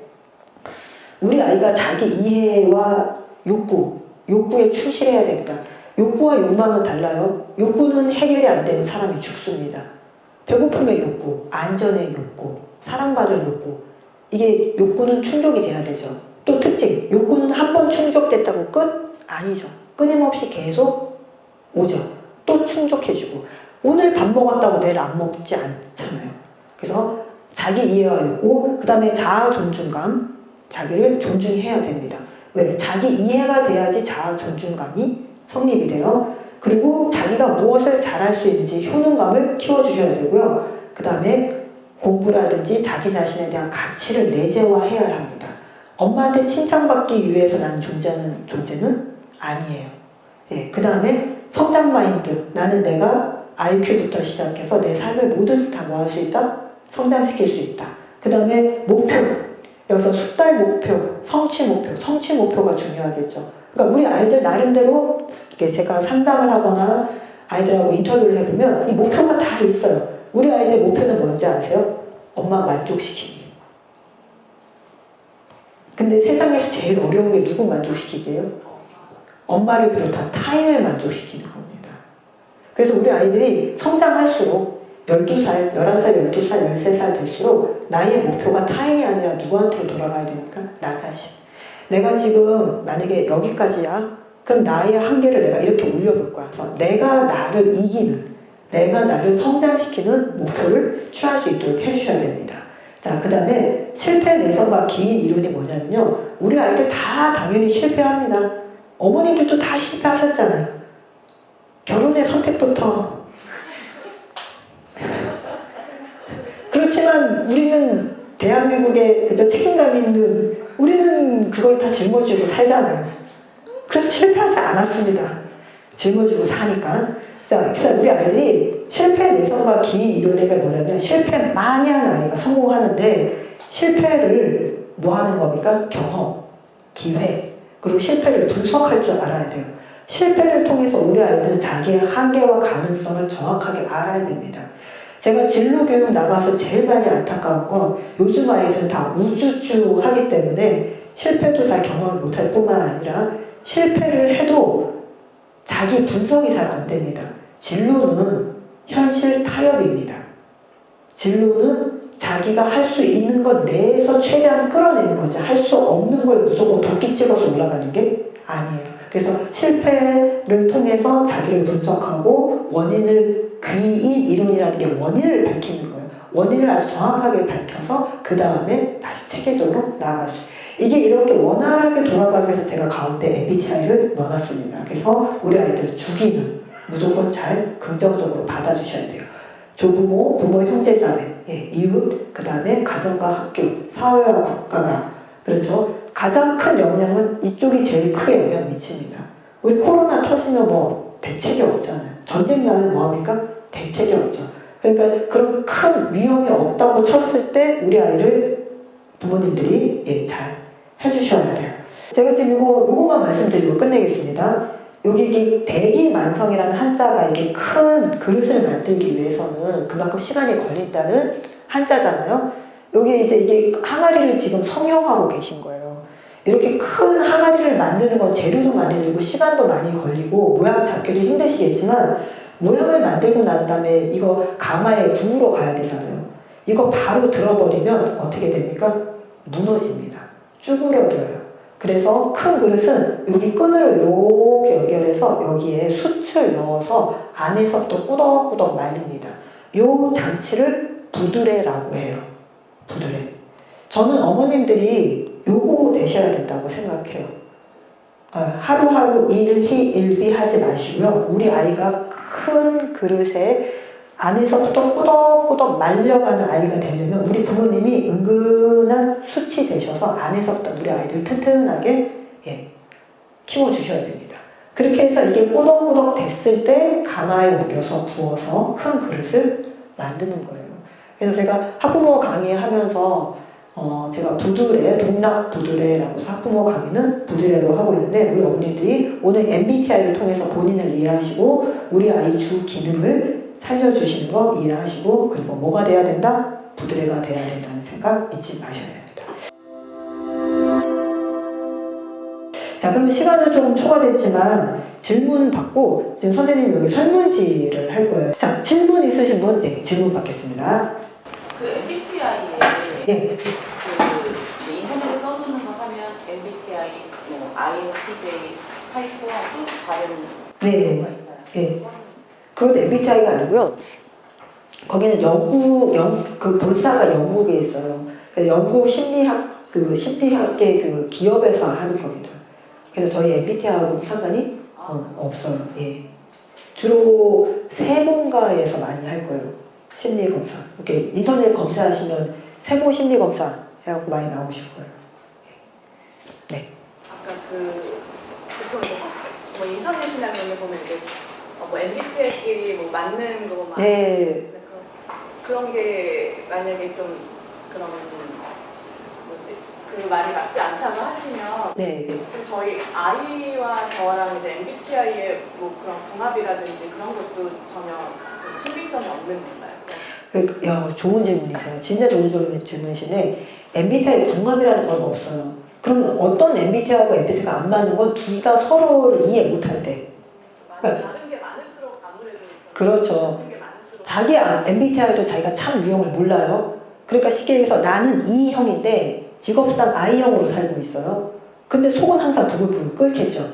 우리 아이가 자기 이해와 욕구에 충실해야 됩니다. 욕구와 욕망은 달라요. 욕구는 해결이 안 되면 사람이 죽습니다. 배고픔의 욕구, 안전의 욕구, 사랑받을 욕구. 이게 욕구는 충족이 돼야 되죠. 또 특징, 욕구는 한 번 충족됐다고 끝? 아니죠. 끊임없이 계속 오죠. 또 충족해주고. 오늘 밥 먹었다고 내일 안 먹지 않잖아요. 그래서 자기 이해와 욕구, 그 다음에 자아 존중감, 자기를 존중해야 됩니다. 왜? 자기 이해가 돼야지 자아 존중감이 성립이 돼요. 그리고 자기가 무엇을 잘할 수 있는지 효능감을 키워주셔야 되고요. 그 다음에 공부라든지 자기 자신에 대한 가치를 내재화해야 합니다. 엄마한테 칭찬받기 위해서 나는 존재하는 존재는 아니에요. 예, 그 다음에 성장 마인드. 나는 내가 IQ부터 시작해서 내 삶을 모든 다 뭐 할 수 있다? 성장시킬 수 있다. 그 다음에 목표. 여기서 숙달 목표, 성취 목표. 성취 목표가 중요하겠죠. 그러니까 우리 아이들 나름대로 제가 상담을 하거나 아이들하고 인터뷰를 해보면 이 목표가 다 있어요. 우리 아이들의 목표는 뭔지 아세요? 엄마 만족시키기. 근데 세상에서 제일 어려운 게 누구 만족시키기예요? 엄마를 비롯한 타인을 만족시키는 겁니다. 그래서 우리 아이들이 성장할수록 12살, 11살, 12살, 13살 될수록 나의 목표가 타인이 아니라 누구한테 돌아가야 되니까? 나 자신. 내가 지금 만약에 여기까지야? 그럼 나의 한계를 내가 이렇게 올려볼 거야. 그래서 내가 나를 이기는, 내가 나를 성장시키는 목표를 취할 수 있도록 해주셔야 됩니다. 자, 그 다음에 실패 내성과 긴 이론이 뭐냐면요. 우리 아이들 다 당연히 실패합니다. 어머니들도 다 실패하셨잖아요. 결혼의 선택부터. 그렇지만 우리는 대한민국에 그저 책임감 있는 우리는 그걸 다 짊어지고 살잖아요. 그래서 실패하지 않았습니다. 짊어지고 사니까. 자, 그래서 우리 아이들이 실패 내성과 긴 이론이가 뭐냐면 실패 많이 하는 아이가 성공하는데 실패를 뭐 하는 겁니까? 경험, 기회, 그리고 실패를 분석할 줄 알아야 돼요. 실패를 통해서 우리 아이들은 자기의 한계와 가능성을 정확하게 알아야 됩니다. 제가 진로교육 나가서 제일 많이 안타까운 건 요즘 아이들은 다 우쭈쭈 하기 때문에 실패도 잘 경험을 못할 뿐만 아니라 실패를 해도 자기 분석이 잘 안 됩니다. 진로는 현실 타협입니다. 진로는 자기가 할 수 있는 것 내에서 최대한 끌어내는 거지 할 수 없는 걸 무조건 도끼 찍어서 올라가는 게 아니에요. 그래서 실패를 통해서 자기를 분석하고 원인을 귀인 이론이라는 게 원인을 밝히는 거예요. 원인을 아주 정확하게 밝혀서 그 다음에 다시 체계적으로 나아갈 수 있어요. 이게 이렇게 원활하게 돌아가기 위해서 제가 가운데 MBTI를 넣어놨습니다. 그래서 우리 아이들 주기는 무조건 잘 긍정적으로 받아주셔야 돼요. 조부모, 부모, 형제자매, 예, 이웃, 그 다음에 가정과 학교, 사회와 국가가 그렇죠. 가장 큰 영향은 이쪽이 제일 크게 영향 미칩니다. 우리 코로나 터지면 뭐 대책이 없잖아요. 전쟁 나면 뭐합니까? 대책이 없죠. 그러니까 그런 큰 위험이 없다고 쳤을 때 우리 아이를 부모님들이 예, 잘 해주셔야 돼요. 제가 지금 요거만 말씀드리고 끝내겠습니다. 여기 대기만성이라는 한자가 이게 큰 그릇을 만들기 위해서는 그만큼 시간이 걸린다는 한자잖아요. 여기 이제 이게 항아리를 지금 성형하고 계신 거예요. 이렇게 큰 항아리를 만드는 건 재료도 많이 들고 시간도 많이 걸리고 모양 잡기도 힘드시겠지만 모양을 만들고 난 다음에 이거 가마에 구우러 가야 되잖아요. 이거 바로 들어버리면 어떻게 됩니까? 무너집니다. 쭈그러들어요. 그래서 큰 그릇은 여기 끈으로 이렇게 연결해서 여기에 숯을 넣어서 안에서부터 꾸덕꾸덕 말립니다. 이 장치를 부드레라고 해요. 부드레. 저는 어머님들이 요거 되셔야 된다고 생각해요. 하루하루 일희일비 하지 마시고요. 우리 아이가 큰 그릇에 안에서부터 꾸덕꾸덕 말려가는 아이가 되려면 우리 부모님이 은근한 숯이 되셔서 안에서부터 우리 아이들 튼튼하게 예, 키워주셔야 됩니다. 그렇게 해서 이게 꾸덕꾸덕 됐을 때 가마에 옮겨서 구워서 큰 그릇을 만드는 거예요. 그래서 제가 학부모 강의하면서 제가 부드레, 동락 부드레라고 해서 학부모 강의는 부드레로 하고 있는데 우리 어머니들이 오늘 MBTI를 통해서 본인을 이해하시고 우리 아이 주 기능을 살려주시는 거 이해하시고 그리고 뭐가 돼야 된다? 부드레가 돼야 된다는 생각 잊지 마셔야 됩니다. 자, 그러면 시간은 조금 초과됐지만 질문 받고 지금 선생님이 여기 설문지를 할 거예요. 자, 질문 있으신 분? 네, 질문 받겠습니다. 그 MBTI에 예. 그 인터넷에 떠도는 거 하면 MBTI, 뭐 INTJ 타입하고 다른 네네. 거가 있잖아요. 네. 그건 MBTI가 아니고요. 거기는 그 본사가 영국에 있어요. 영국 심리학계 그 기업에서 하는 겁니다. 그래서 저희 MBTI하고는 상관이 없어요. 예. 주로 세모가에서 많이 할 거예요. 심리 검사. 이렇게 인터넷 검사하시면 세모 심리 검사 해갖고 많이 나오실 거예요. 네. 아까 보통 뭐 인터넷이나 그런 데 보면 이제 뭐 MBTI끼리 뭐 맞는 거 막 네. 그런 게 만약에 좀 그런 뭐지 그 말이 맞지 않다고 하시면 네. 그럼 저희 아이와 저랑 이제 MBTI의 뭐 그런 궁합이라든지 그런 것도 전혀 좀 신빙성이 없는 건가요? 야, 좋은 질문이세요. 진짜 좋은 질문이시네. MBTI 궁합이라는 건 없어요. 그러면 어떤 MBTI하고 MBTI가 안 맞는 건 둘 다 서로를 이해 못할 때. 그러니까 다른 게 많을수록 아무래도 그렇죠. 다른 게 많을수록 자기 MBTI도 자기가 참 유형을 몰라요. 그러니까 쉽게 얘기해서 나는 E형인데 직업상 I형으로 살고 있어요. 근데 속은 항상 부글부글 끓겠죠.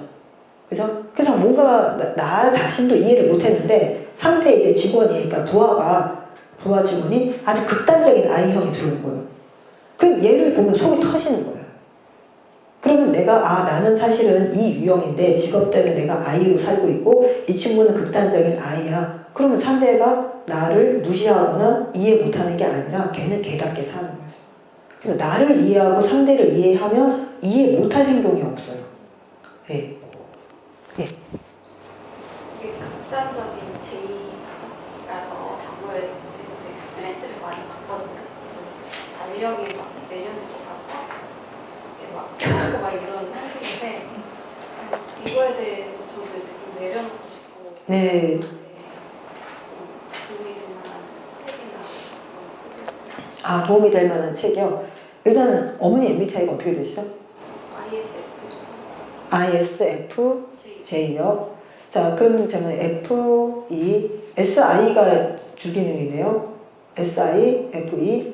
그죠? 그래서 뭔가 나 자신도 이해를 못했는데 상대 이제 직원이, 그러니까 부하 직원이 아주 극단적인 I형이 들어온 거예요. 그럼 얘를 보면 속이 터지는 거예요. 그러면 내가 나는 사실은 이 유형인데 직업 때문에 내가 I로 살고 있고 이 친구는 극단적인 I야. 그러면 상대가 나를 무시하거나 이해 못하는 게 아니라 걔는 걔답게 사는 거죠. 그래서 나를 이해하고 상대를 이해하면 이해 못할 행동이 없어요. 예. 예. 이게 극단적인 J라서 당구에 대해서 되게 스트레스를 많이 받거든요. 달력이 막 내년도 같고 막 그러고 막 이런 현실인데 이거에 대해서 저도 이제 좀 내려놓고 싶고 네. 도움이 될 만한 책이나 도움이 될 만한 책이요. 일단 어머니 MBTI가 어떻게 되시죠? ISFJ요. 자, 그럼 저는 FE, SI가 주기능이네요. SI, FE,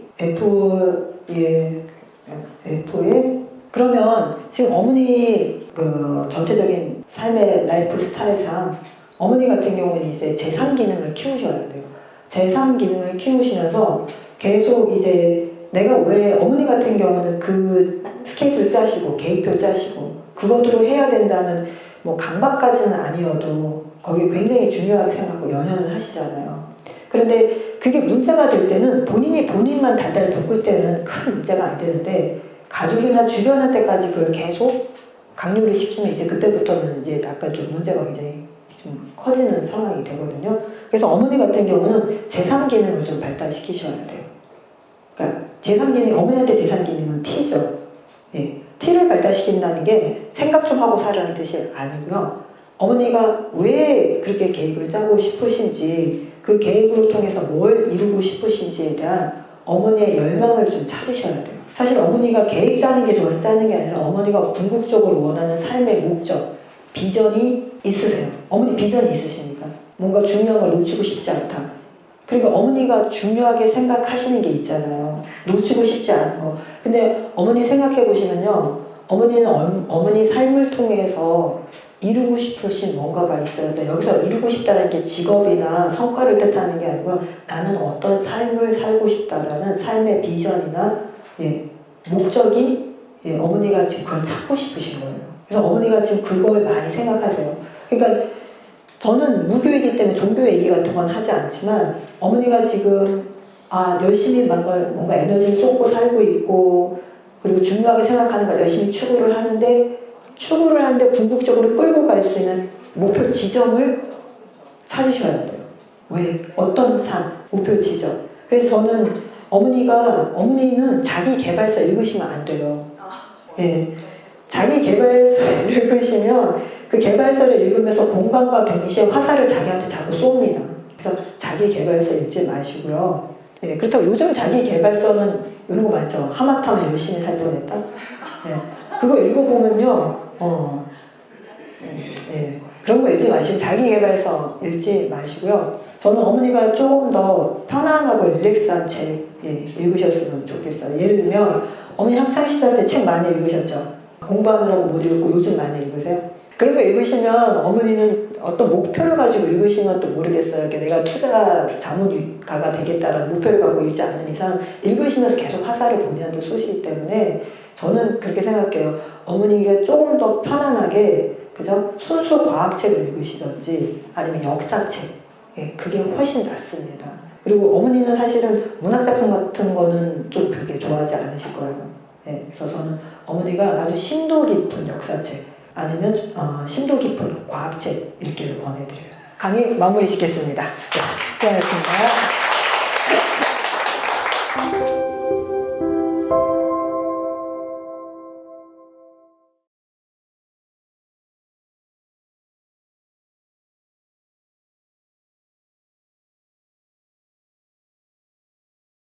F에 그러면 지금 어머니 그 전체적인 삶의 라이프 스타일상 어머니 같은 경우는 이제 제3기능을 키우셔야 돼요. 제3기능을 키우시면서 계속 이제 내가 왜 어머니 같은 경우는 그 스케줄 짜시고 계획표 짜시고 그것으로 해야 된다는 뭐 강박까지는 아니어도 거기 굉장히 중요하게 생각하고 연연을 하시잖아요. 그런데 그게 문제가 될 때는 본인만 달달 볶을 때는 큰 문제가 안 되는데 가족이나 주변한테까지 그걸 계속 강요를 시키면 이제 그때부터는 이제 약간 좀 문제가 굉장히 좀 커지는 상황이 되거든요. 그래서 어머니 같은 경우는 제3기능을 좀 발달시키셔야 돼요. 그러니까 제3기능, 어머니한테 제3기능은 T죠. 예. T를 발달시킨다는 게 생각 좀 하고 살라는 뜻이 아니고요. 어머니가 왜 그렇게 계획을 짜고 싶으신지 그 계획으로 통해서 뭘 이루고 싶으신지에 대한 어머니의 열망을 좀 찾으셔야 돼요. 사실 어머니가 계획 짜는 게 좋아서 짜는 게 아니라 어머니가 궁극적으로 원하는 삶의 목적, 비전이 있으세요. 어머니 비전이 있으시니까 뭔가 중요한 걸 놓치고 싶지 않다. 그러니까 어머니가 중요하게 생각하시는 게 있잖아요. 놓치고 싶지 않은 거. 근데 어머니 생각해 보시면요. 어머니는 어머니 삶을 통해서 이루고 싶으신 뭔가가 있어요. 여기서 이루고 싶다는 게 직업이나 성과를 뜻하는 게 아니고 나는 어떤 삶을 살고 싶다라는 삶의 비전이나 목적이 어머니가 지금 그걸 찾고 싶으신 거예요. 그래서 어머니가 지금 그걸 많이 생각하세요. 그러니까 저는 무교이기 때문에 종교 얘기 같은 건 하지 않지만 어머니가 지금 열심히 뭔가 에너지를 쏟고 살고 있고 그리고 중요하게 생각하는 걸 열심히 추구를 하는데 궁극적으로 끌고 갈 수 있는 목표 지점을 찾으셔야 돼요. 왜? 어떤 삶, 목표 지점. 그래서 저는 어머니는 자기 개발서 읽으시면 안 돼요. 예. 자기 개발서 읽으시면 그 개발서를 읽으면서 공감과 동시에 화살을 자기한테 자꾸 쏩니다. 그래서 자기 개발서 읽지 마시고요. 예. 그렇다고 요즘 자기 개발서는 이런 거 많죠. 하마터면 열심히 살 뻔했다. 예. 그거 읽어보면요. 그런 거 읽지 마시고 자기 개발서 읽지 마시고요. 저는 어머니가 조금 더 편안하고 릴렉스한 책 읽으셨으면 좋겠어요. 예를 들면 어머니 학창시절 때 책 많이 읽으셨죠? 공부하느라고 못 읽고 요즘 많이 읽으세요? 그런 거 읽으시면 어머니는 어떤 목표를 가지고 읽으시면 또 모르겠어요. 내가 투자 자문가가 되겠다라는 목표를 갖고 읽지 않는 이상 읽으시면서 계속 화살을 본인한테 쏘시기 때문에 저는 그렇게 생각해요. 어머니가 조금 더 편안하게 그죠? 순수 과학책을 읽으시든지 아니면 역사책, 예, 그게 훨씬 낫습니다. 그리고 어머니는 사실은 문학작품 같은 거는 좀 그렇게 좋아하지 않으실 거예요. 예, 그래서 저는 어머니가 아주 심도 깊은 역사책 아니면 심도 깊은 과학책 읽기를 권해드려요. 강의 마무리 짓겠습니다. 네, 수고하셨습니다.